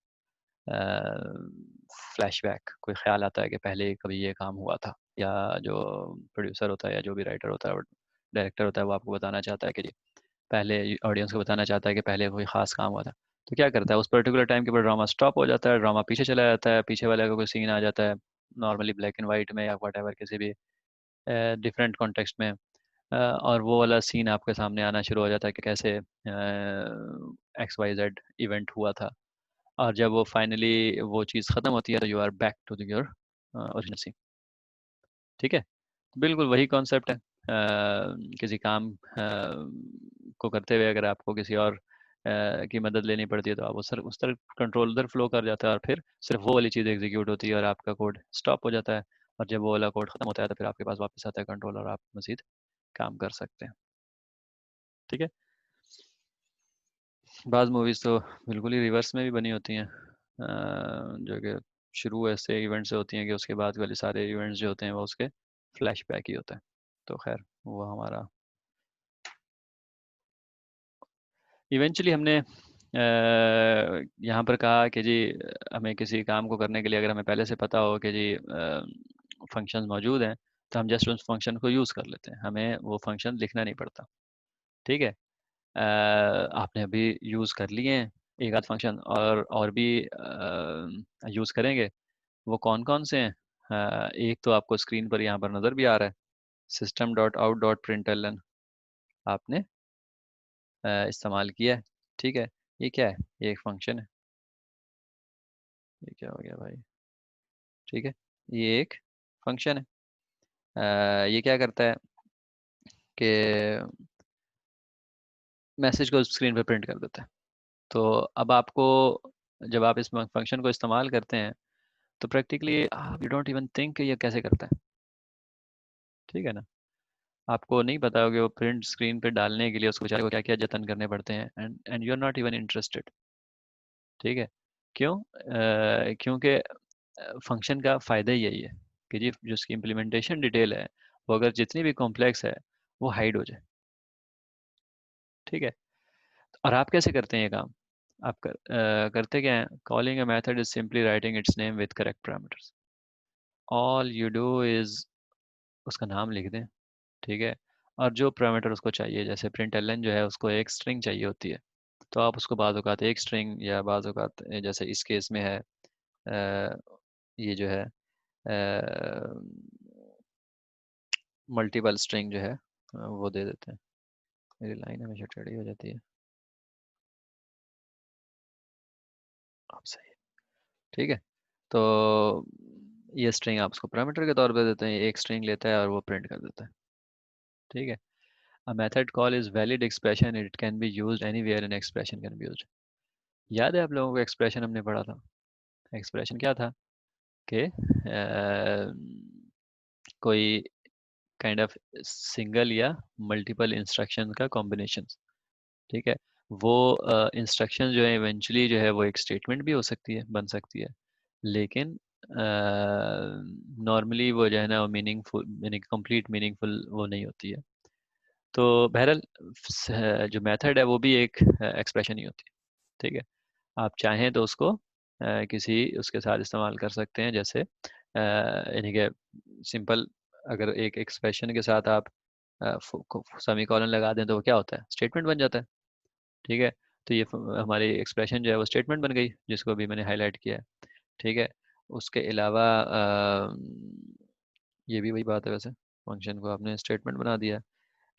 A: फ्लैशबैक कोई ख्याल आता है कि पहले कभी ये काम हुआ था, या जो प्रोड्यूसर होता है या जो भी राइटर होता है, डायरेक्टर होता है, वो आपको बताना चाहता है कि जी पहले ऑडियंस को बताना चाहता है कि पहले कोई खास काम हुआ था। तो क्या करता है, उस पर्टिकुलर टाइम के ऊपर ड्रामा स्टॉप हो जाता है, ड्रामा पीछे चला जाता है, पीछे वाले का कोई सीन आ जाता है, नॉर्मली ब्लैक एंड वाइट में या वट एवर किसी भी डिफरेंट कॉन्टेक्स्ट में, और वो वाला सीन आपके सामने आना शुरू हो जाता है कि कैसे XYZ इवेंट हुआ था। और जब वो फाइनली वो चीज़ ख़त्म होती है तो you are back to your original scene. ठीक है, बिल्कुल वही कॉन्सेप्ट है। किसी काम को करते हुए अगर आपको किसी और की मदद लेनी पड़ती है तो आप उस तरफ कंट्रोल उधर फ्लो कर जाता है, और फिर सिर्फ वो वाली चीज़ एग्जीक्यूट होती है और आपका कोड स्टॉप हो जाता है, और जब वो वाला कोड ख़त्म होता है तो फिर आपके पास वापस आता है कंट्रोल और आप मज़ीद काम कर सकते हैं। ठीक है, बाज़ मूवीज़ तो बिल्कुल ही रिवर्स में भी बनी होती हैं, जो कि शुरू ऐसे इवेंट से होती हैं कि उसके बाद वाले सारे इवेंट्स जो होते हैं वो उसके फ्लैशबैक ही होते हैं। तो खैर वो हमारा इवेंचुअली हमने यहाँ पर कहा कि जी हमें किसी काम को करने के लिए अगर हमें पहले से पता हो कि जी फंक्शंस मौजूद हैं, तो हम जस्ट उस फंक्शन को यूज़ कर लेते हैं, हमें वो फंक्शन लिखना नहीं पड़ता। ठीक है। आपने अभी यूज़ कर लिए हैं एक आध फंक्शन, और भी यूज़ करेंगे। वो कौन कौन से हैं? एक तो आपको स्क्रीन पर यहाँ पर नज़र भी आ रहा है, system.out.println आपने इस्तेमाल किया है। ठीक है। ये क्या है? ये एक फंक्शन है। ये क्या हो गया भाई? ठीक है। ये एक फंक्शन है। ये क्या करता है कि मैसेज को स्क्रीन पर प्रिंट कर देता है। तो अब आपको, जब आप इस फंक्शन को इस्तेमाल करते हैं, तो practically you don't even think ये कैसे करता है। ठीक है ना? आपको नहीं पता होगा कि वो प्रिंट स्क्रीन पे डालने के लिए उसको बेचारे को क्या क्या जतन करने पड़ते हैं, and you are not even interested. ठीक है। क्यों? क्योंकि फंक्शन का फ़ायदा ही यही है कि जी जो उसकी इम्प्लीमेंटेशन डिटेल है, वो अगर जितनी भी कॉम्प्लेक्स है, वो हाइड हो जाए। ठीक है। और आप कैसे करते हैं ये काम? आप करते क्या हैं? Calling a method is simply writing it's name with correct parameters. All you do is उसका नाम लिख दें। ठीक है। और जो पैरामीटर उसको चाहिए, जैसे प्रिंट एल जो है उसको एक स्ट्रिंग चाहिए होती है, तो आप उसको बाज़ औक़ात एक स्ट्रिंग, या बाज़ औक़ात जैसे इस केस में है अ, ये जो है मल्टीपल स्ट्रिंग जो है वो दे देते हैं। मेरी लाइन हमेशा टेढ़ी हो जाती है। अब सही है। ठीक है। तो ये स्ट्रिंग आप उसको पैरामीटर के तौर पे देते हैं, एक स्ट्रिंग लेता है और वो प्रिंट कर देता है। ठीक है। A method call is valid expression, it can be used anywhere and expression can be used। याद है आप लोगों को एक्सप्रेशन हमने पढ़ा था? एक्सप्रेशन क्या था कि कोई काइंड ऑफ सिंगल या मल्टीपल इंस्ट्रक्शन का कॉम्बिनेशन। ठीक है। वो इंस्ट्रक्शन जो है इवेंचुअली जो है वो एक स्टेटमेंट भी हो सकती है, बन सकती है, लेकिन नॉर्मली वो जो है ना मीनिंगफुल, मीनिंग कंप्लीट मीनिंगफुल वो नहीं होती है। तो बहरहाल जो मेथड है वो भी एक एक्सप्रेशन ही होती है। ठीक है। आप चाहें तो उसको किसी उसके साथ इस्तेमाल कर सकते हैं, जैसे यानी कि सिंपल, अगर एक एक्सप्रेशन के साथ आप सेमी कॉलन लगा दें तो वो क्या होता है? स्टेटमेंट बन जाता है। ठीक है। तो ये हमारी एक्सप्रेशन जो है वो स्टेटमेंट बन गई, जिसको अभी मैंने हाईलाइट किया है। ठीक है। उसके अलावा ये भी वही बात है, वैसे फंक्शन को आपने स्टेटमेंट बना दिया।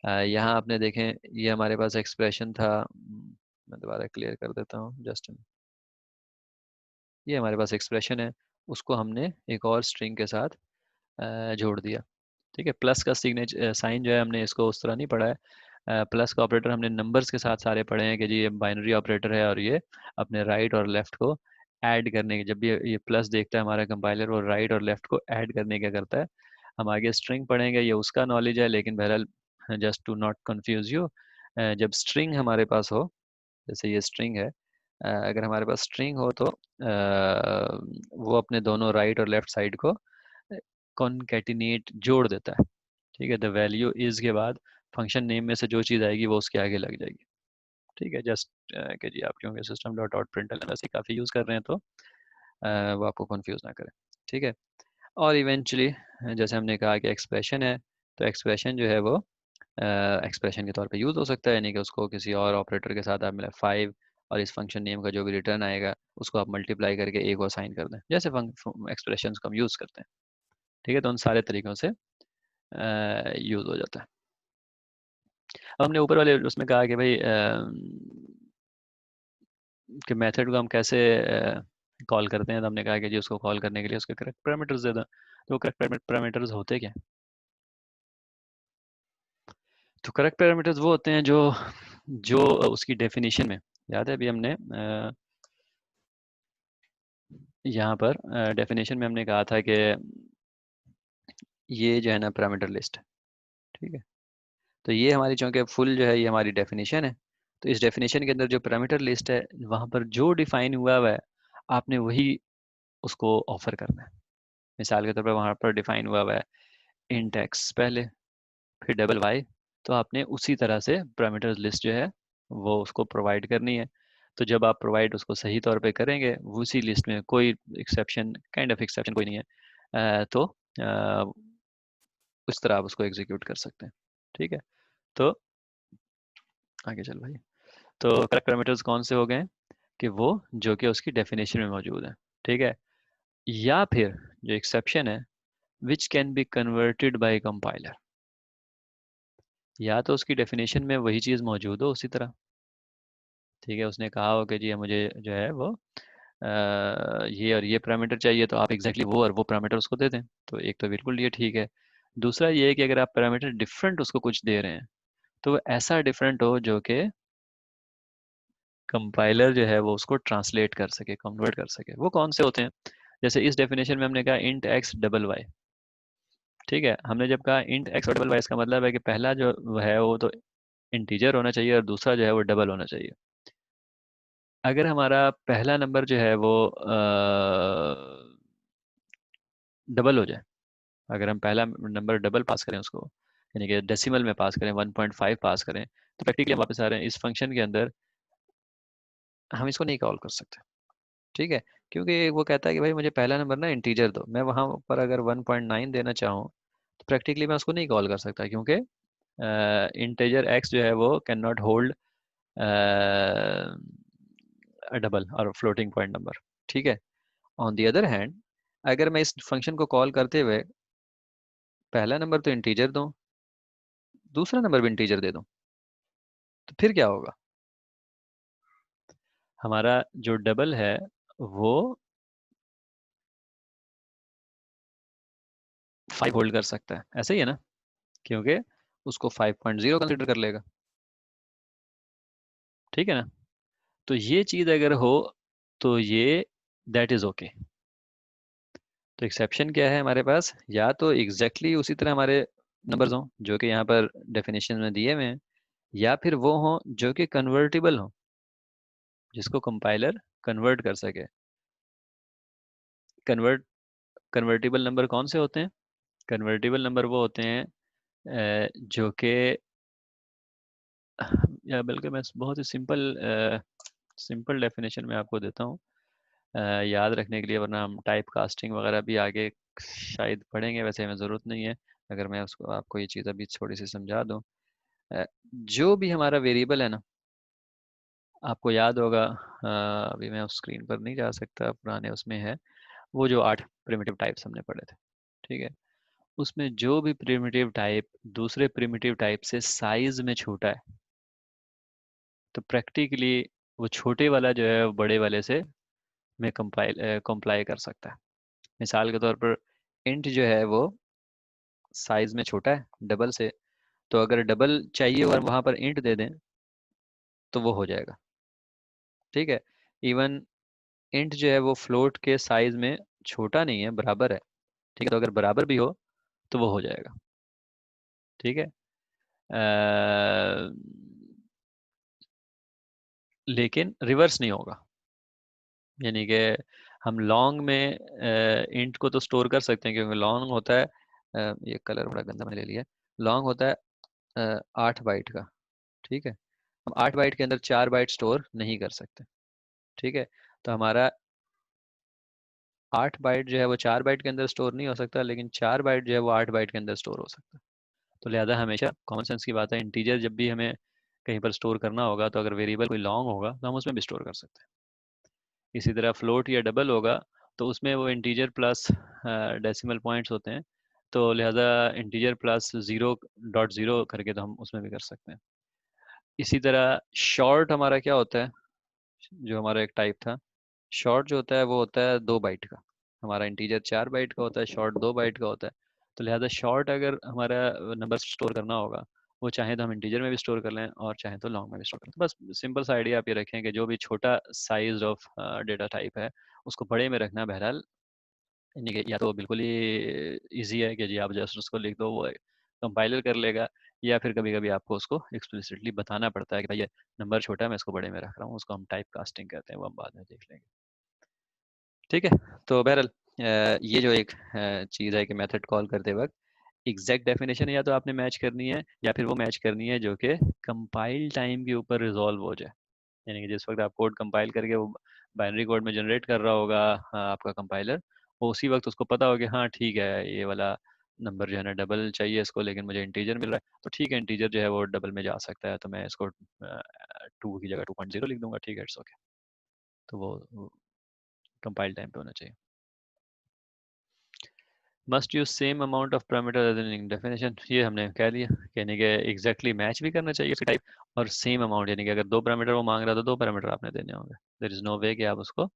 A: यहाँ आपने देखें, ये हमारे पास एक्सप्रेशन था। मैं दोबारा क्लियर कर देता हूँ जस्ट। ये हमारे पास एक्सप्रेशन है, उसको हमने एक और स्ट्रिंग के साथ जोड़ दिया। ठीक है। प्लस का सिग्नेचर साइन जो है हमने इसको उस तरह नहीं पढ़ा है। प्लस का ऑपरेटर हमने नंबर्स के साथ सारे पढ़े हैं कि जी ये बाइनरी ऑपरेटर है, और ये अपने राइट और लेफ्ट को ऐड करने के, जब भी ये प्लस देखता है हमारा कंपाइलर, वो राइट और लेफ्ट को ऐड करने क्या करता है। हम आगे स्ट्रिंग पढ़ेंगे, ये उसका नॉलेज है, लेकिन बहरहाल just to not confuse you, जब स्ट्रिंग हमारे पास हो, जैसे ये स्ट्रिंग है, अगर हमारे पास स्ट्रिंग हो तो वो अपने दोनों राइट और लेफ्ट साइड को कॉन्केटिनेट जोड़ देता है। ठीक है। द वैल्यू इज के बाद फंक्शन नेम में से जो चीज़ आएगी वो उसके आगे लग जाएगी। ठीक है। जस्ट कि जी आप क्योंकि सिस्टम डॉट आउट प्रिंट वैसे काफ़ी यूज़ कर रहे हैं, तो वो आपको कंफ्यूज ना करें। ठीक है। और इवेंचुअली जैसे हमने कहा कि एक्सप्रेशन है, तो एक्सप्रेशन जो है वो एक्सप्रेशन के तौर पे यूज़ हो सकता है, यानी कि उसको किसी और ऑपरेटर के साथ आप मिला 5, और इस फंक्शन नेम का जो भी रिटर्न आएगा उसको आप मल्टीप्लाई करके एक को असाइन कर दें, जैसे एक्सप्रेशन को हम यूज़ करते हैं। ठीक है। तो उन सारे तरीक़ों से यूज़ हो जाता है। अब हमने ऊपर वाले उसमें कहा कि भाई कि मेथड को हम कैसे कॉल करते हैं, तो हमने कहा कि जी उसको कॉल करने के लिए उसके करेक्ट पैरामीटर्स दे दें। तो करेक्ट पैरामीटर्स होते क्या? तो करेक्ट पैरामीटर्स वो होते हैं जो जो उसकी डेफिनेशन में, याद है अभी हमने यहाँ पर डेफिनेशन में हमने कहा था कि ये जो है ना पैरामीटर लिस्ट है। ठीक है। तो ये हमारी चूंकि फुल जो है ये हमारी डेफिनेशन है, तो इस डेफिनेशन के अंदर जो पैरामीटर लिस्ट है वहाँ पर जो डिफाइन हुआ हुआ है, आपने वही उसको ऑफर करना है। मिसाल के तौर पर वहाँ पर डिफाइन हुआ हुआ है इंट एक्स पहले, फिर डबल वाई, तो आपने उसी तरह से पैरामीटर लिस्ट जो है वो उसको प्रोवाइड करनी है। तो जब आप प्रोवाइड उसको सही तौर पे करेंगे, वो उसी लिस्ट में कोई एक्सेप्शन, काइंड ऑफ एक्सेप्शन कोई नहीं है, तो उस तरह आप उसको एग्जीक्यूट कर सकते हैं। ठीक है, तो आगे चल भाई। तो करेक्ट पैरामीटर्स कौन से हो गए कि वो जो कि उसकी डेफिनेशन में मौजूद है। ठीक है, या फिर जो एक्सेप्शन है, which can be converted bye compiler, या तो उसकी डेफिनेशन में वही चीज़ मौजूद हो उसी तरह। ठीक है, उसने कहा हो कि जी मुझे जो है वो ये और ये पैरामीटर चाहिए, तो आप एग्जैक्टली वो और वो पैरामीटर उसको दे दें। तो एक तो बिल्कुल ये ठीक है। दूसरा ये है कि अगर आप पैरामीटर डिफरेंट उसको कुछ दे रहे हैं, तो वो ऐसा डिफरेंट हो जो कि कंपाइलर जो है वो उसको ट्रांसलेट कर सके, कन्वर्ट कर सके। वो कौन से होते हैं? जैसे इस डेफिनेशन में हमने कहा इंट एक्स डबल वाई। ठीक है, हमने जब कहा इंट एक्स और डबल वाई, इसका मतलब है कि पहला जो है वो तो इंटीजर होना चाहिए और दूसरा जो है वो डबल होना चाहिए। अगर हमारा पहला नंबर जो है वो डबल हो जाए, अगर हम पहला नंबर डबल पास करें उसको, यानी कि डेसिमल में पास करें, 1.5 पास करें, तो प्रैक्टिकली हम वापस आ रहे हैं इस फंक्शन के अंदर, हम इसको नहीं कॉल कर सकते। ठीक है, क्योंकि वो कहता है कि भाई मुझे पहला नंबर ना इंटीजर दो, मैं वहां पर अगर 1.9 देना चाहूँ तो प्रैक्टिकली मैं उसको नहीं कॉल कर सकता, क्योंकि इंटीजर एक्स जो है वो कैन नॉट होल्ड डबल और फ्लोटिंग पॉइंट नंबर। ठीक है, ऑन दी अदर हैंड, अगर मैं इस फंक्शन को कॉल करते हुए पहला नंबर तो इंटीजर दूं, दूसरा नंबर भी इंटीजर दे दूं, तो फिर क्या होगा? हमारा जो डबल है वो 5 होल्ड कर सकता है, ऐसे ही है ना, क्योंकि उसको 5.0 कंसिडर कर लेगा। ठीक है ना, तो ये चीज अगर हो तो ये दैट इज ओके। तो एक्सेप्शन क्या है हमारे पास? या तो एग्जैक्टली exactly उसी तरह हमारे नंबर्स हों जो कि यहाँ पर डेफिनेशन में दिए हुए हैं, या फिर वो हों जो कि कन्वर्टिबल हो, जिसको कंपाइलर कन्वर्ट कर सके। कन्वर्ट कन्वर्टिबल नंबर कौन से होते हैं? कन्वर्टिबल नंबर वो होते हैं जो कि, या बल्कि मैं बहुत ही सिंपल डेफिनेशन में आपको देता हूँ याद रखने के लिए, वरना हम टाइप कास्टिंग वगैरह भी आगे शायद पढ़ेंगे, वैसे हमें ज़रूरत नहीं है। अगर मैं उसको आपको ये चीज़ अभी थोड़ी सी समझा दूँ, अ, जो भी हमारा वेरिएबल है ना, आपको याद होगा, अभी मैं उस स्क्रीन पर नहीं जा सकता, पुराने उसमें है, वो जो 8 प्रिमिटिव टाइप्स हमने पढ़े थे। ठीक है, उसमें जो भी प्रिमिटिव टाइप दूसरे प्रिमिटिव टाइप से साइज में छोटा है, तो प्रैक्टिकली वो छोटे वाला जो है वो बड़े वाले से में कंप्लाई कर सकता है। मिसाल के तौर पर इंट जो है वो साइज में छोटा है डबल से, तो अगर डबल चाहिए और वहां पर इंट दे दें तो वो हो जाएगा। ठीक है, इवन इंट जो है वो फ्लोट के साइज में छोटा नहीं है, बराबर है। ठीक है, तो अगर बराबर भी हो तो वो हो जाएगा। ठीक है, लेकिन रिवर्स नहीं होगा, यानी कि हम लॉन्ग में इंट को तो स्टोर कर सकते हैं, क्योंकि लॉन्ग होता है, ये कलर बड़ा गंदा मैंने ले लिया है, लॉन्ग होता है 8 बाइट का। ठीक है, हम 8 बाइट के अंदर 4 बाइट स्टोर नहीं कर सकते। ठीक है, तो हमारा 8 बाइट जो है वो 4 बाइट के अंदर स्टोर नहीं हो सकता, लेकिन 4 बाइट जो है वो 8 बाइट के अंदर स्टोर हो सकता है। तो लिहाजा हमेशा कॉमन सेंस की बात है, इंटीजर जब भी हमें कहीं पर स्टोर करना होगा, तो अगर वेरिएबल कोई लॉन्ग होगा तो हम उसमें भी स्टोर कर सकते हैं। इसी तरह फ्लोट या डबल होगा तो उसमें वो इंटीजर प्लस डेसिमल पॉइंट्स होते हैं, तो लिहाजा इंटीजर प्लस 0.0 करके तो हम उसमें भी कर सकते हैं। इसी तरह शॉर्ट हमारा क्या होता है, जो हमारा एक टाइप था, शॉर्ट जो होता है वो होता है 2 बाइट का। हमारा इंटीजर 4 बाइट का होता है, शॉर्ट 2 बाइट का होता है। तो लिहाजा शॉर्ट अगर हमारा नंबर स्टोर करना होगा, वो चाहे तो हम इंटीजर में भी स्टोर कर लें और चाहे तो लॉन्ग में भी स्टोर कर लें। तो बस सिंपल सा आइडिया आप ये रखें कि जो भी छोटा साइज ऑफ डेटा टाइप है उसको बड़े में रखना बहरहाल, यानी कि या तो बिल्कुल ही ईजी है कि जी आप जस्ट उसको लिख दो, वो कंपाइलर कर लेगा, या फिर कभी कभी आपको उसको एक्सप्लिसिटली बताना पड़ता है कि भाई ये नंबर छोटा है, मैं इसको बड़े में रख रहा हूँ, उसको हम टाइप कास्टिंग कहते हैं, वो हम बाद में देख लेंगे। ठीक है, तो बहरहाल ये जो एक चीज़ है कि मेथड कॉल करते वक्त एग्जैक्ट डेफिनेशन या तो आपने मैच करनी है या फिर वो मैच करनी है जो कि कंपाइल टाइम के ऊपर रिजॉल्व हो जाए। यानी कि जिस वक्त आप कोड कंपाइल करके वो बाइनरी कोड में जनरेट कर रहा होगा, हाँ, आपका कंपाइलर, वो उसी वक्त उसको पता होगा हाँ ठीक है ये वाला नंबर जो है ना डबल चाहिए इसको, लेकिन मुझे इंटीजर मिल रहा है, तो ठीक है इंटीजर जो है वो डबल में जा सकता है, तो मैं इसको 2 की जगह 2.0 लिख दूंगा, ठीक है इट्स ओके। तो वो कंपाइल टाइम पे होना चाहिए। Must use same amount of parameter in definition, ये हमने कह लिया, यानी कि एग्जैक्टली मैच भी करना चाहिए उसकी टाइप, और सेम अमाउंट, यानी कि अगर 2 पैरामीटर वो मांग रहा था 2 पैरामीटर आपने देने होंगे। देर इज नो वे कि आप उसको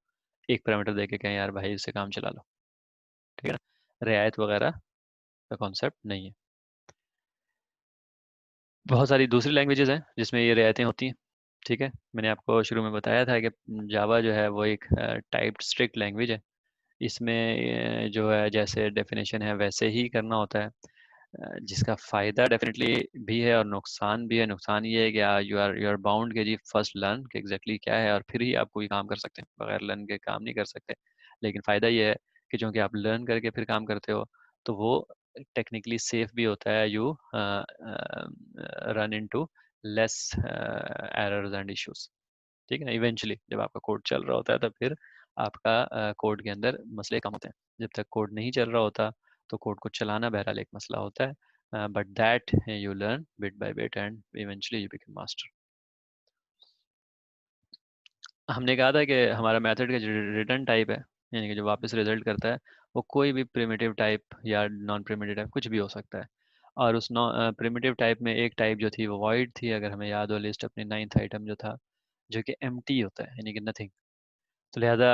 A: एक पैरामीटर दे के कहें यार भाई इससे काम चला लो, ठीक है ना, रियायत वगैरह का कॉन्सेप्ट नहीं है। बहुत सारी दूसरी लैंग्वेजेस हैं जिसमें ये रियायतें होती हैं, ठीक है। मैंने आपको शुरू में बताया था कि जावा जो है वो एक टाइप्ड स्ट्रिक्ट लैंग्वेज है। इसमें जो है जैसे डेफिनेशन है वैसे ही करना होता है, जिसका फ़ायदा डेफिनेटली भी है और नुकसान भी है। नुकसान ये है कि यू आर बाउंड के जी फर्स्ट लर्न कि एग्जैक्टली क्या है, और फिर ही आप कोई काम कर सकते हैं, बगैर लर्न के काम नहीं कर सकते। लेकिन फ़ायदा ये है कि चूँकि आप लर्न करके फिर काम करते हो, तो वो टेक्निकली सेफ भी होता है। You run into less errors and issues, ठीक है ना। इवेंचुअली जब आपका कोड चल रहा होता है तो फिर आपका कोड के अंदर मसले कम होते हैं। जब तक कोड नहीं चल रहा होता तो कोड को चलाना बहरहाल एक मसला होता है, but that you learn bit by bit and eventually you become master. हमने कहा था कि हमारा मेथड का जो रिटर्न टाइप है, यानी कि जो वापस रिजल्ट करता है, वो कोई भी प्रिमिटिव टाइप या नॉन प्रिमिटिव टाइप कुछ भी हो सकता है। और उस प्रिमिटिव टाइप में एक टाइप जो थी वो वॉइड थी, अगर हमें याद हो लिस्ट अपनी 9th आइटम जो था, जो कि एम्प्टी होता है यानी कि नथिंग। तो लिहाजा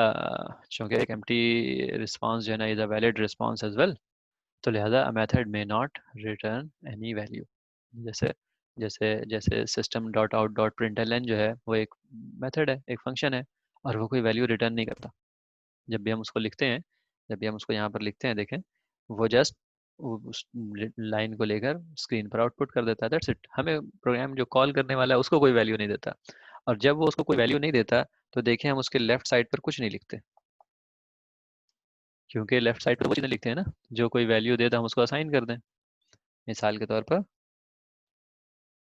A: चूंकि एक एम्प्टी रिस्पॉन्स जो है ना is a valid response as well, तो लिहाजा a method may not return any value. जैसे जैसे जैसे system dot out dot println जो है वो एक मेथड है, एक फंक्शन है, और वो कोई वैल्यू रिटर्न नहीं करता। जब भी हम उसको लिखते हैं, जब भी हम उसको यहाँ पर लिखते हैं देखें, वो जस्ट उस लाइन को लेकर स्क्रीन पर आउटपुट कर देता है, दैट्स इट। हमें प्रोग्राम जो कॉल करने वाला है उसको कोई वैल्यू नहीं देता। और जब वो उसको कोई वैल्यू नहीं देता तो देखें हम उसके लेफ्ट साइड पर कुछ नहीं लिखते, क्योंकि लेफ्ट साइड पर वो चीज़ें लिखते हैं ना जो कोई वैल्यू दे तो हम उसको असाइन कर दें। मिसाल के तौर पर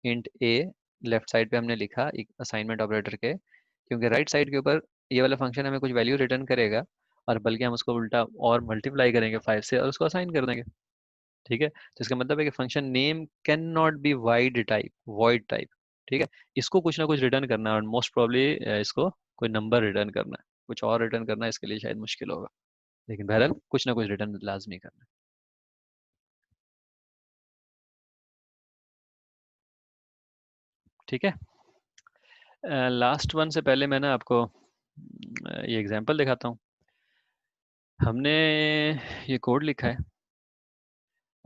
A: इंट ए लेफ्ट साइड पे हमने लिखा एक असाइनमेंट ऑपरेटर के, क्योंकि राइट साइड के ऊपर ये वाला फंक्शन हमें कुछ वैल्यू रिटर्न करेगा, और बल्कि हम उसको उल्टा और मल्टीप्लाई करेंगे 5 से और उसको असाइन कर देंगे, ठीक है। तो इसका मतलब है कि function name can not be wide type, void type, ठीक है। इसको कुछ ना कुछ रिटर्न करना है, और मोस्ट प्रॉब्ली इसको कोई नंबर रिटर्न करना है, कुछ और रिटर्न करना है इसके लिए शायद मुश्किल होगा, लेकिन बहरहाल कुछ ना कुछ रिटर्न लाजमी करना है, ठीक है। लास्ट वन से पहले मैं ना आपको ये एग्जांपल दिखाता हूँ। हमने ये कोड लिखा है,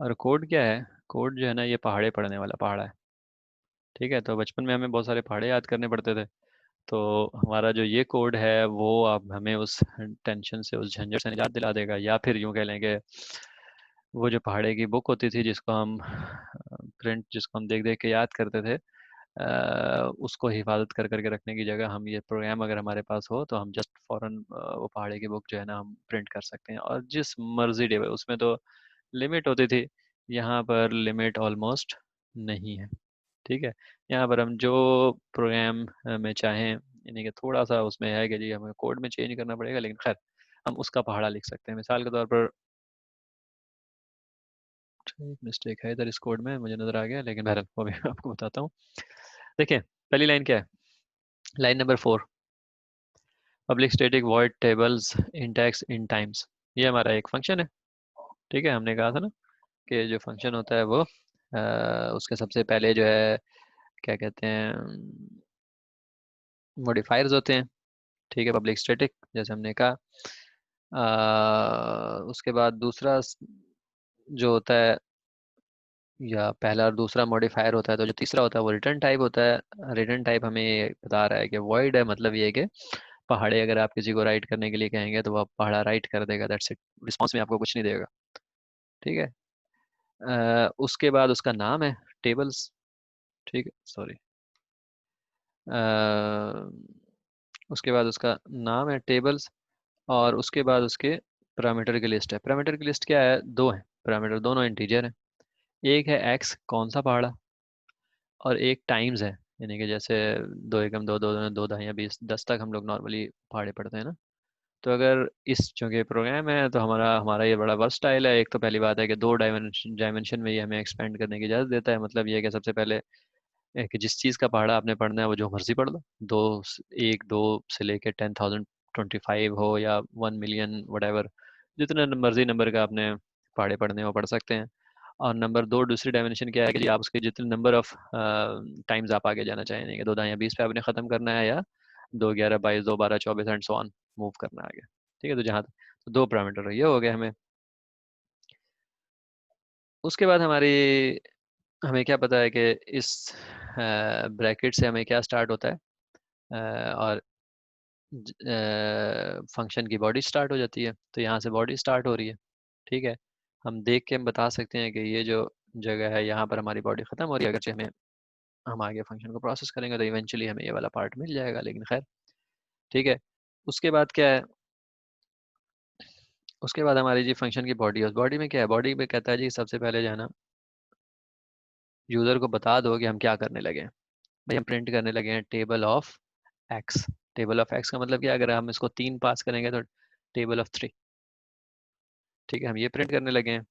A: और कोड क्या है, कोड जो है ना ये पहाड़े पढ़ने वाला पहाड़ा है, ठीक है। तो बचपन में हमें बहुत सारे पहाड़े याद करने पड़ते थे, तो हमारा जो ये कोड है वो अब हमें उस टेंशन से, उस झंझट से निजात दिला देगा, या फिर यूं कह लें कि वो जो पहाड़े की बुक होती थी जिसको हम प्रिंट, जिसको हम देख देख के याद करते थे, उसको हिफाजत कर करके रखने की जगह हम ये प्रोग्राम अगर हमारे पास हो तो हम जस्ट फौरन वो पहाड़े की बुक जो है ना हम प्रिंट कर सकते हैं, और जिस मर्जी डे उसमें तो लिमिट होती थी, यहाँ पर लिमिट ऑलमोस्ट नहीं है, ठीक है। यहाँ पर हम जो प्रोग्राम में चाहें, यानी कि थोड़ा सा उसमें है कि जी हमें कोड में चेंज करना पड़ेगा, लेकिन खैर हम उसका पहाड़ा लिख सकते हैं। मिसाल के तौर पर एक मिस्टेक है इधर इस कोड में मुझे नजर आ गया, लेकिन बहरहाल वो भी मैं आपको बताता हूँ। देखिए पहली लाइन क्या है, line number 4, public static void tables index int times. ये हमारा एक फंक्शन है, ठीक है। हमने कहा था ना कि जो फंक्शन होता है वो उसके सबसे पहले जो है क्या कहते हैं, मॉडिफायर्स होते हैं, ठीक है, पब्लिक स्टैटिक जैसे हमने कहा। उसके बाद दूसरा जो होता है, या पहला और दूसरा मॉडिफायर होता है, तो जो तीसरा होता है वो रिटर्न टाइप होता है। रिटर्न टाइप हमें ये बता रहा है कि वॉइड है, मतलब ये है कि पहाड़े अगर आप किसी को राइट करने के लिए कहेंगे तो वो पहाड़ा राइट कर देगा, दैट्स इट, रिस्पॉन्स में आपको कुछ नहीं देगा, ठीक है। उसके बाद उसका नाम है टेबल्स, ठीक है, सॉरी, उसके बाद उसका नाम है टेबल्स, और उसके बाद उसके पैरामीटर की लिस्ट है। पैरामीटर की लिस्ट क्या है, दो है पैरामीटर, दोनों इंटीजर है। एक है एक्स कौन सा पहाड़ा, और एक टाइम्स है, यानी कि जैसे दो एकम दो दो दो दो 20 10 तक हम लोग नॉर्मली पहाड़े पढ़ते हैं ना। तो अगर इस चूंकि प्रोग्राम है तो हमारा हमारा ये बड़ा वर्सटाइल है। एक तो पहली बात है कि दो डायमेंशन में ये हमें एक्सपेंड करने की इजाज़त देता है। मतलब ये है कि सबसे पहले कि जिस चीज़ का पहाड़ा आपने पढ़ना है वो जो मर्जी पढ़ लो, एक दो से लेके 10,000 25 हो या 1 मिलियन वट, जितने मर्जी नंबर का आपने पहाड़े पढ़ने हो पढ़ सकते हैं। और नंबर दो, दूसरी डायमेंशन क्या है कि जी आप उसके जितने नंबर ऑफ टाइम्स आप आगे जाना चाहेंगे, कि 2 दाएं 20 पे आपने ख़त्म करना है, या 2 11 22 2 12 24 एंड सो ऑन मूव करना है आगे। ठीक है, तो जहाँ तो दो पैरामीटर ये हो गए हमें। उसके बाद हमें क्या पता है कि इस ब्रैकेट से हमें क्या स्टार्ट होता है, और फंक्शन की बॉडी स्टार्ट हो जाती है। तो यहाँ से बॉडी स्टार्ट हो रही है। ठीक है, हम देख के हम बता सकते हैं कि ये जो जगह है यहाँ पर हमारी बॉडी खत्म हो रही है। अगरचे हम आगे फंक्शन को प्रोसेस करेंगे तो इवेंचुअली हमें ये वाला पार्ट मिल जाएगा, लेकिन खैर ठीक है। उसके बाद क्या है, उसके बाद हमारी जी फंक्शन की बॉडी है। उस बॉडी में क्या है, बॉडी में कहता है जी सबसे पहले जो है ना, यूज़र को बता दो कि हम क्या करने लगे हैं। भाई हम प्रिंट करने लगे हैं table of x. Table of x का मतलब क्या है, अगर हम इसको 3 पास करेंगे तो टेबल ऑफ 3। ठीक है, हम ये प्रिंट करने लगे हैं। अ,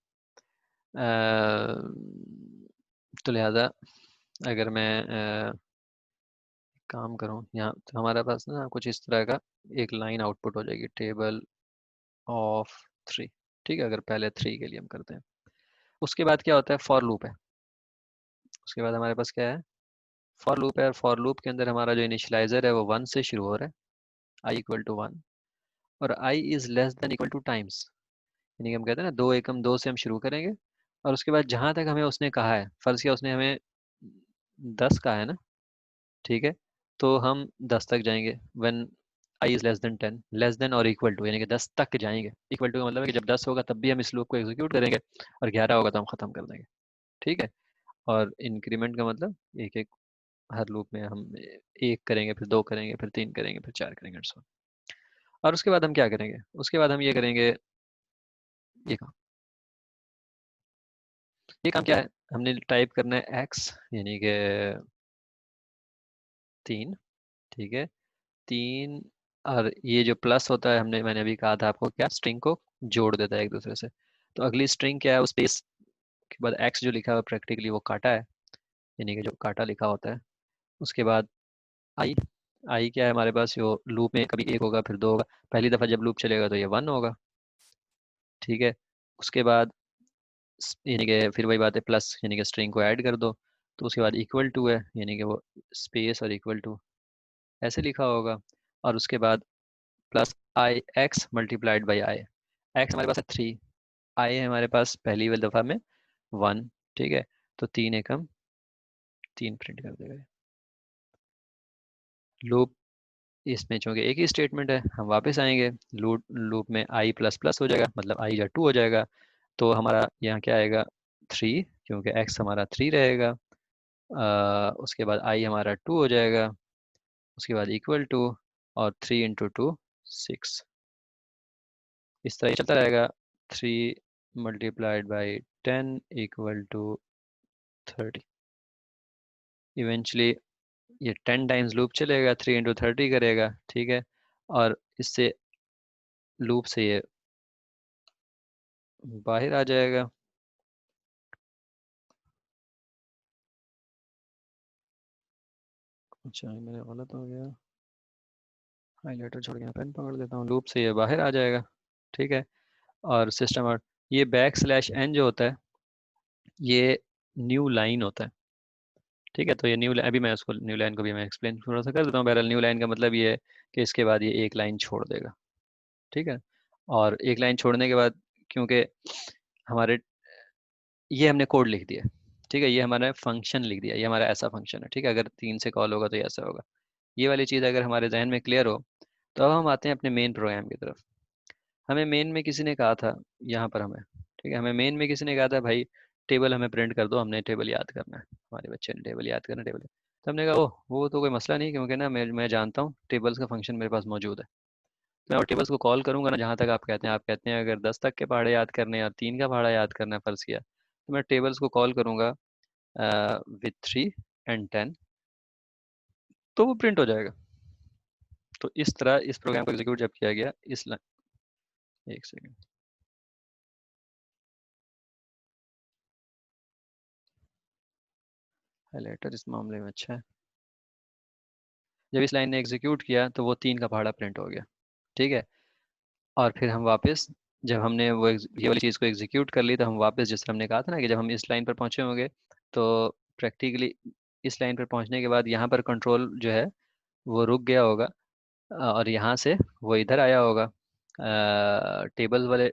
A: तो लिहाजा अगर मैं काम करूँ यहाँ, तो हमारे पास ना कुछ इस तरह का एक लाइन आउटपुट हो जाएगी, टेबल ऑफ 3। ठीक है, अगर पहले 3 के लिए हम करते हैं। उसके बाद क्या होता है, फॉर लूप है। उसके बाद हमारे पास क्या है, फॉर लूप है। और फॉर लूप के अंदर हमारा जो इनिशियलाइजर है वो 1 से शुरू हो रहा है, आई इक्वल टू 1, और i is less than equal to times. यानी कि हम कहते हैं ना, दो एकम दो से हम शुरू करेंगे, और उसके बाद जहां तक हमें उसने कहा है, फर्ज किया उसने हमें 10 कहा है ना। ठीक है, तो हम 10 तक जाएंगे। When I is less then 10, less than और इक्वल टू, यानी कि 10 तक जाएंगे। इक्वल टू का मतलब है कि जब 10 होगा तब भी हम इस लूप को एग्जीक्यूट करेंगे, और 11 होगा तो हम खत्म कर देंगे। ठीक है, और इंक्रीमेंट का मतलब एक एक, हर लूप में हम एक करेंगे, फिर दो करेंगे, फिर तीन करेंगे, फिर चार करेंगे, और so on। और उसके बाद हम क्या करेंगे, उसके बाद हम ये करेंगे, ये काम, ये काम क्या है, हमने टाइप करना है एक्स, यानी कि 3। ठीक है, 3, और ये जो प्लस होता है, मैंने अभी कहा था आपको, क्या स्ट्रिंग को जोड़ देता है एक दूसरे से। तो अगली स्ट्रिंग क्या है, उस स्पेस के बाद एक्स जो लिखा हुआ है प्रैक्टिकली वो काटा है, यानी कि जो काटा लिखा होता है। उसके बाद आई, आई क्या है हमारे पास, जो लूप में कभी एक होगा फिर दो होगा, पहली दफ़ा जब लूप चलेगा तो ये 1 होगा। ठीक है, उसके बाद यानी कि फिर वही बात है, प्लस यानी कि स्ट्रिंग को ऐड कर दो। तो उसके बाद इक्वल टू है, यानी कि वो स्पेस और इक्वल टू ऐसे लिखा होगा। और उसके बाद plus I x multiplied by I. X हमारे पास है 3, आई है हमारे पास पहली वाली दफ़ा में 1। ठीक है, तो 3 एकम 3 प्रिंट कर देगा लूप। इसमें चूंकि एक ही स्टेटमेंट है, हम वापस आएंगे, लूप लूप में आई प्लस प्लस हो जाएगा, मतलब आई या 2 हो जाएगा। तो हमारा यहाँ क्या आएगा, 3, क्योंकि एक्स हमारा 3 रहेगा। उसके बाद आई हमारा 2 हो जाएगा। उसके बाद इक्वल टू, और 3 इंटू 2 6, इस तरह ही चलता रहेगा। 3 multiplied by 10 equal to 30। Eventually ये 10 टाइम्स लूप चलेगा, 3 इंटू 30 करेगा। ठीक है, और इससे लूप से ये बाहर आ जाएगा। अच्छा, ये मेरा गलत हो गया, हाईलाइटर छोड़ गया, पेन पकड़ देता हूँ, लूप से ये बाहर आ जाएगा। ठीक है, और सिस्टम और ये बैक स्लैश एन जो होता है, ये न्यू लाइन होता है। ठीक है, तो ये न्यू, अभी मैं उसको न्यू लाइन को भी मैं एक्सप्लेन थोड़ा सा कर देता हूँ। बहरहाल न्यू लाइन का मतलब ये है कि इसके बाद ये एक लाइन छोड़ देगा। ठीक है, और एक लाइन छोड़ने के बाद, क्योंकि हमारे ये हमने कोड लिख दिया, ठीक है, ये हमारा फंक्शन लिख दिया, ये हमारा ऐसा फंक्शन है। ठीक है, अगर 3 से कॉल होगा तो ये ऐसा होगा। ये वाली चीज़ अगर हमारे जहन में क्लियर हो, तो अब हम आते हैं अपने मेन प्रोग्राम की तरफ। हमें मेन में किसी ने कहा था, यहाँ पर हमें, ठीक है, हमें मेन में किसी ने कहा था भाई टेबल हमें प्रिंट कर दो, हमने टेबल याद करना है, हमारे बच्चे ने टेबल याद करना है, टेबल। तो हमने कहा ओह वो तो कोई मसला नहीं, क्योंकि ना मैं जानता हूँ टेबल्स का फंक्शन मेरे पास मौजूद है। मैं और टेबल्स को कॉल करूंगा ना, जहाँ तक आप कहते हैं, अगर 10 तक के पहाड़े याद करने हैं और 3 का पहाड़ा याद करना है, फर्ज किया, तो मैं टेबल्स को कॉल करूँगा विथ 3 and 10, तो वो प्रिंट हो जाएगा। तो इस तरह इस प्रोग्राम को एग्जीक्यूट जब किया गया इस एक सेकेंड, हाईलाइटर इस मामले में अच्छा है। जब इस लाइन ने एग्जीक्यूट किया तो वो 3 का पहाड़ा प्रिंट हो गया। ठीक है। और फिर हम वापस, जब हमने वो ये वाली चीज़ को एग्जीक्यूट कर ली, तो हम वापस, जिस तरह हमने कहा था ना कि जब हम इस लाइन पर पहुंचे होंगे, तो प्रैक्टिकली इस लाइन पर पहुंचने के बाद यहाँ पर कंट्रोल जो है वो रुक गया होगा, और यहाँ से वो इधर आया होगा टेबल वाले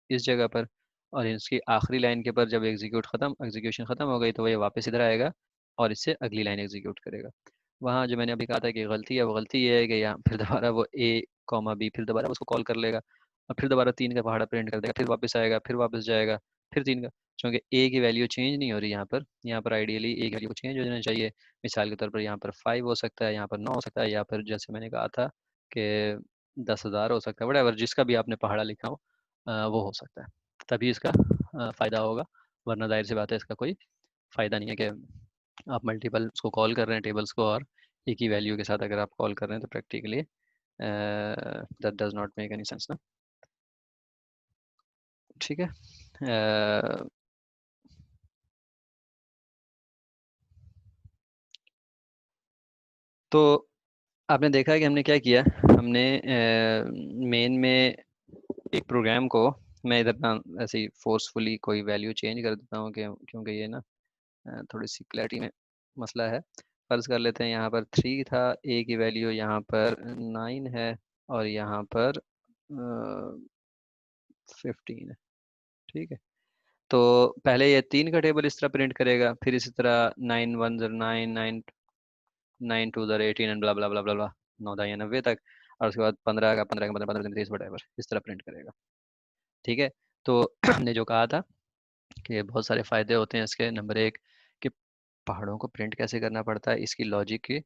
A: इस जगह पर, और इसकी आखिरी लाइन के पर जब एग्जीक्यूशन ख़त्म हो गई, तो वो ये वापस इधर आएगा और इससे अगली लाइन एग्जीक्यूट करेगा। वहाँ जो मैंने अभी कहा था कि गलती है, वो गलती ये है कि यहाँ फिर दोबारा वो A, B फिर दोबारा उसको कॉल कर लेगा, और फिर दोबारा 3 का पहाड़ा प्रिंट कर देगा, फिर वापस आएगा, फिर वापस जाएगा, फिर 3 का। क्योंकि A की वैल्यू चेंज नहीं हो रही यहाँ पर आइडियली A की वैल्यू चेंज हो जाना चाहिए। मिसाल के तौर पर यहाँ पर 5 हो सकता है, यहाँ पर 9 हो सकता है, या फिर जैसे मैंने कहा था कि 10,000 हो सकता है, वट जिसका भी आपने पहाड़ा लिखा हो वो हो सकता है। तभी इसका फ़ायदा होगा, वरना जाहिर सी बात है इसका कोई फ़ायदा नहीं है कि आप मल्टीपल उसको कॉल कर रहे हैं टेबल्स को, और एक ही वैल्यू के साथ अगर आप कॉल कर रहे हैं, तो practically that does not make any sense ना। ठीक है। तो आपने देखा है कि हमने क्या किया। हमने मेन में एक प्रोग्राम को, मैं इधर ना ऐसे ही फोर्सफुली कोई वैल्यू चेंज कर देता हूँ कि क्योंकि ये ना थोड़ी सी क्लैरिटी में मसला है। फर्ज कर लेते हैं यहाँ पर 3 था, ए की वैल्यू यहाँ पर 9 है, और यहाँ पर 15 है। ठीक है। तो पहले ये 3 का टेबल इस तरह प्रिंट करेगा, फिर इसी तरह 9 1 9 9 9 2 18 एंड ब्ला ब्ला ब्ला ब्ला ब्ला 9 दाई 90 तक, और उसके बाद 15 का 15 वटेवर इस तरह प्रिंट करेगा। ठीक है। तो हमने जो कहा था कि बहुत सारे फायदे होते हैं इसके। नंबर एक, कि पहाड़ों को प्रिंट कैसे करना पड़ता है, इसकी लॉजिक की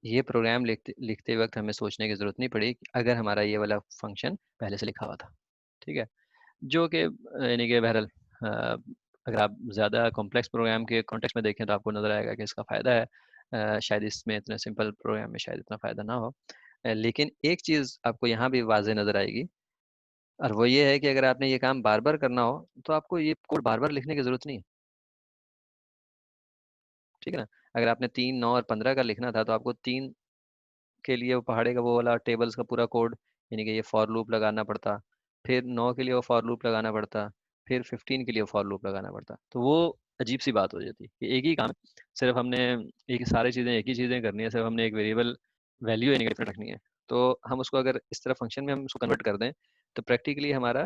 A: ये प्रोग्राम लिखते लिखते वक्त हमें सोचने की ज़रूरत नहीं पड़ी, अगर हमारा ये वाला फंक्शन पहले से लिखा हुआ था। ठीक है। जो कि यानी कि बहरहाल अगर आप ज़्यादा कॉम्प्लेक्स प्रोग्राम के कॉन्टेक्स्ट में देखें, तो आपको नज़र आएगा कि इसका फ़ायदा है। शायद इसमें इतने सिंपल प्रोग्राम में शायद इतना फ़ायदा ना हो। लेकिन एक चीज़ आपको यहाँ भी वाज़े नज़र आएगी, और वो ये है कि अगर आपने ये काम बार बार करना हो, तो आपको ये कोड बार बार लिखने की ज़रूरत नहीं है। ठीक है ना। अगर आपने 3 9 और 15 का लिखना था, तो आपको 3 के लिए वो पहाड़े का वो वाला टेबल्स का पूरा कोड, यानी कि ये फॉर लूप लगाना पड़ता, फिर 9 के लिए वो फॉर लूप लगाना पड़ता, फिर 15 के लिए वो फॉर लूप लगाना पड़ता। तो वो अजीब सी बात हो जाती कि एक ही काम है, सिर्फ हमने एक सारी चीज़ें एक ही चीज़ें करनी है, सिर्फ हमने एक वेरिएबल वैल्यू यानी कि different रखनी है। तो हम उसको अगर इस तरह फंक्शन में हम उसको कन्वर्ट कर दें, तो प्रैक्टिकली हमारा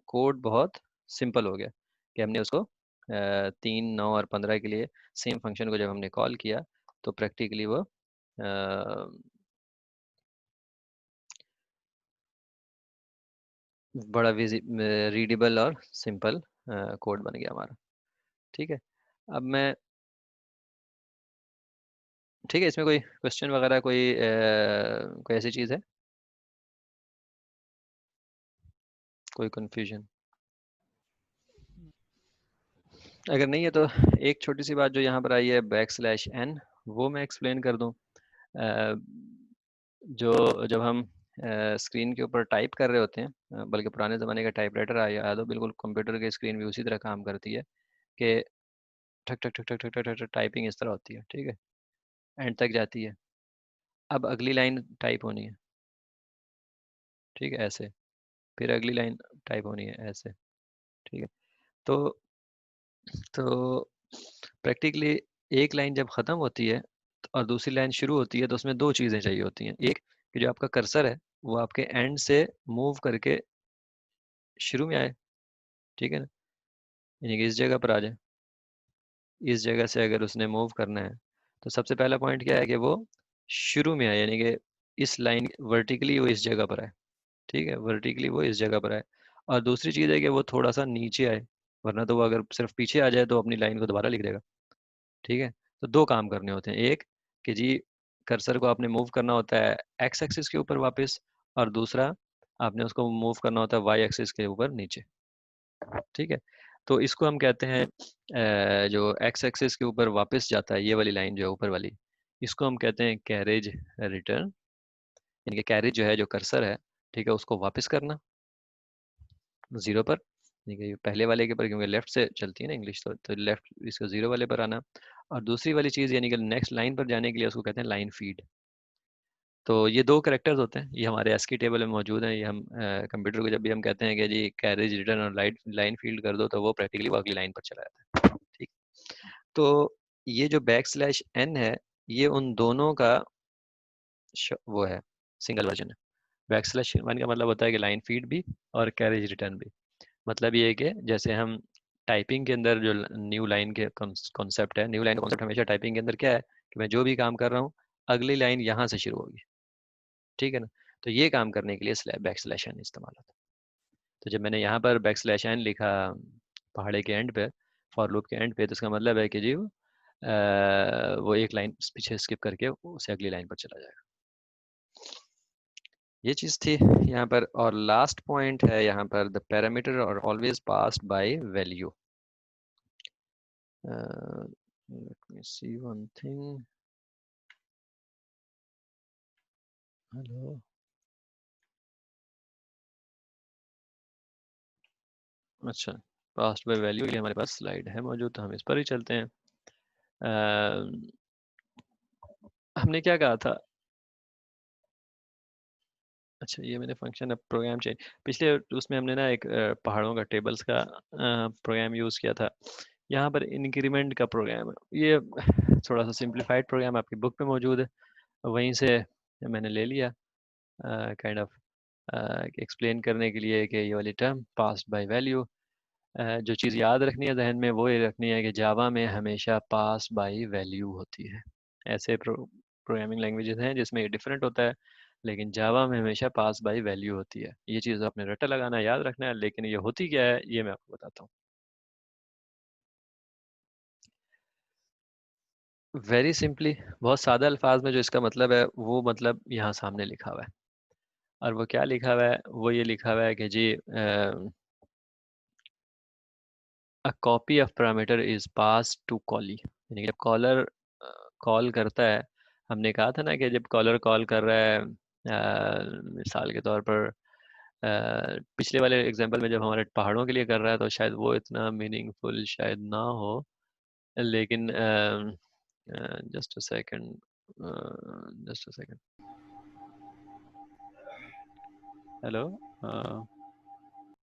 A: कोड बहुत सिंपल हो गया कि हमने उसको 3 9 और 15 के लिए सेम फंक्शन को जब हमने कॉल किया, तो प्रैक्टिकली वो बड़ा रीडेबल और सिंपल कोड बन गया हमारा। ठीक है। अब मैं, ठीक है, इसमें कोई क्वेश्चन वगैरह, कोई ऐसी चीज़ है, कोई कंफ्यूजन? अगर नहीं है तो एक छोटी सी बात जो यहाँ पर आई है, \n, वो मैं एक्सप्लेन कर दूँ। अ, जो जब हम स्क्रीन के ऊपर टाइप कर रहे होते हैं, बल्कि पुराने ज़माने का टाइपराइटर आया याद हो, बिल्कुल कंप्यूटर की स्क्रीन भी उसी तरह काम करती है कि ठक ठक ठक ठक ठक ठक ठक टाइपिंग इस तरह होती है। ठीक है। एंड तक जाती है। अब अगली लाइन टाइप होनी है। ठीक है, ऐसे। फिर अगली लाइन टाइप होनी है, ऐसे। ठीक है। तो तो प्रैक्टिकली एक लाइन जब ख़त्म होती है, और दूसरी लाइन शुरू होती है, तो उसमें दो चीज़ें चाहिए होती हैं। एक, कि जो आपका कर्सर है वो आपके एंड से मूव करके शुरू में आए। ठीक है ना। यानी कि इस जगह पर आ जाए। इस जगह से अगर उसने मूव करना है, तो सबसे पहला पॉइंट क्या है कि वो शुरू में आए, यानी कि इस लाइन वर्टिकली वो इस जगह पर आए। ठीक है, वर्टिकली वो इस जगह पर आए। और दूसरी चीज़ है कि वो थोड़ा सा नीचे आए, वरना तो वो अगर सिर्फ पीछे आ जाए तो अपनी लाइन को दोबारा लिख देगा। ठीक है। तो दो काम करने होते हैं। एक, कि जी कर्सर को आपने मूव करना होता है एक्स एक्सिस के ऊपर वापस, और दूसरा आपने उसको मूव करना होता है वाई एक्सिस के ऊपर नीचे। ठीक है। तो इसको हम कहते हैं जो एक्स एक्सिस के ऊपर वापस जाता है, ये वाली लाइन जो है ऊपर वाली, इसको हम कहते हैं कैरेज रिटर्न। यानी कि कैरेज जो है, जो कर्सर है, ठीक है, उसको वापस करना जीरो पर। यानी कि पहले वाले के पर, क्योंकि लेफ्ट से चलती है ना इंग्लिश, तो लेफ्ट इसको जीरो वाले पर आना। और दूसरी वाली चीज़, यानी कि नेक्स्ट लाइन पर जाने के लिए उसको कहते हैं लाइन फीड। तो ये दो करेक्टर्स होते हैं, ये हमारे एसकी टेबल में मौजूद हैं। ये हम कंप्यूटर को जब भी हम कहते हैं कि जी कैरेज रिटर्न और लाइन फील्ड कर दो, तो वो प्रैक्टिकली वो अगली लाइन पर चला जाता है। ठीक। तो ये जो बैक स्लैश एन है, ये उन दोनों का वो है, सिंगल वर्जन है। बैक स्लैश वन का मतलब होता है कि लाइन फीड भी और कैरेज रिटर्न भी। मतलब ये है कि जैसे हम टाइपिंग के अंदर जो न्यू लाइन के कॉन्सेप्ट है, न्यू लाइन कॉन्सेप्ट हमेशा टाइपिंग के अंदर क्या है कि मैं जो भी काम कर रहा हूँ, अगली लाइन यहाँ से शुरू होगी। ठीक है ना। तो ये काम करने के लिए बैक स्लैश एन इस्तेमाल होता है। तो जब मैंने यहाँ पर बैक स्लैश एन लिखा पहाड़े के एंड पे, फॉर लूप के एंड पे, तो इसका मतलब है कि जी वो एक लाइन पीछे स्किप करके उसे अगली लाइन पर चला जाएगा। ये चीज़ थी यहाँ पर। और लास्ट पॉइंट है यहाँ पर, the parameter are always passed by value. Let me see one thing. Hello. अच्छा, पास्ड बाय वैल्यू के लिए हमारे पास स्लाइड है मौजूद, तो हम इस पर ही चलते हैं। हमने क्या कहा था? अच्छा, ये मैंने फंक्शन अब प्रोग्राम चेंज, पिछले उसमें हमने ना एक पहाड़ों का टेबल्स का प्रोग्राम यूज़ किया था। यहाँ पर इंक्रीमेंट का प्रोग्राम है, ये थोड़ा सा सिंप्लीफाइड प्रोग्राम आपकी बुक पे मौजूद है, वहीं से मैंने ले लिया काइंड ऑफ एक्सप्लेन करने के लिए कि ये वाली टर्म पास्ड बाय वैल्यू। जो चीज़ याद रखनी है जहन में, वो ये रखनी है कि जावा में हमेशा पास बाय वैल्यू होती है। ऐसे प्रोग्रामिंग लैंग्वेजेस हैं जिसमें ये डिफरेंट होता है, लेकिन जावा में हमेशा पास बाय वैल्यू होती है। ये चीज़ आपने रट्टा लगाना, याद रखना है, लेकिन ये होती क्या है ये मैं आपको बताता हूँ। वेरी सिंपली, बहुत सादा अल्फाज में जो इसका मतलब है, वो मतलब यहाँ सामने लिखा हुआ है। और वो क्या लिखा हुआ है? वो ये लिखा हुआ है कि जी a copy of parameter is pass to callee. यानी कि जब कॉलर कॉल करता है, हमने कहा था ना कि जब कॉलर कॉल कर रहा है, मिसाल के तौर पर पिछले वाले एग्जांपल में जब हमारे पहाड़ों के लिए कर रहा है, तो शायद वो इतना मीनिंगफुल शायद ना हो, लेकिन just a second, just a second. Hello.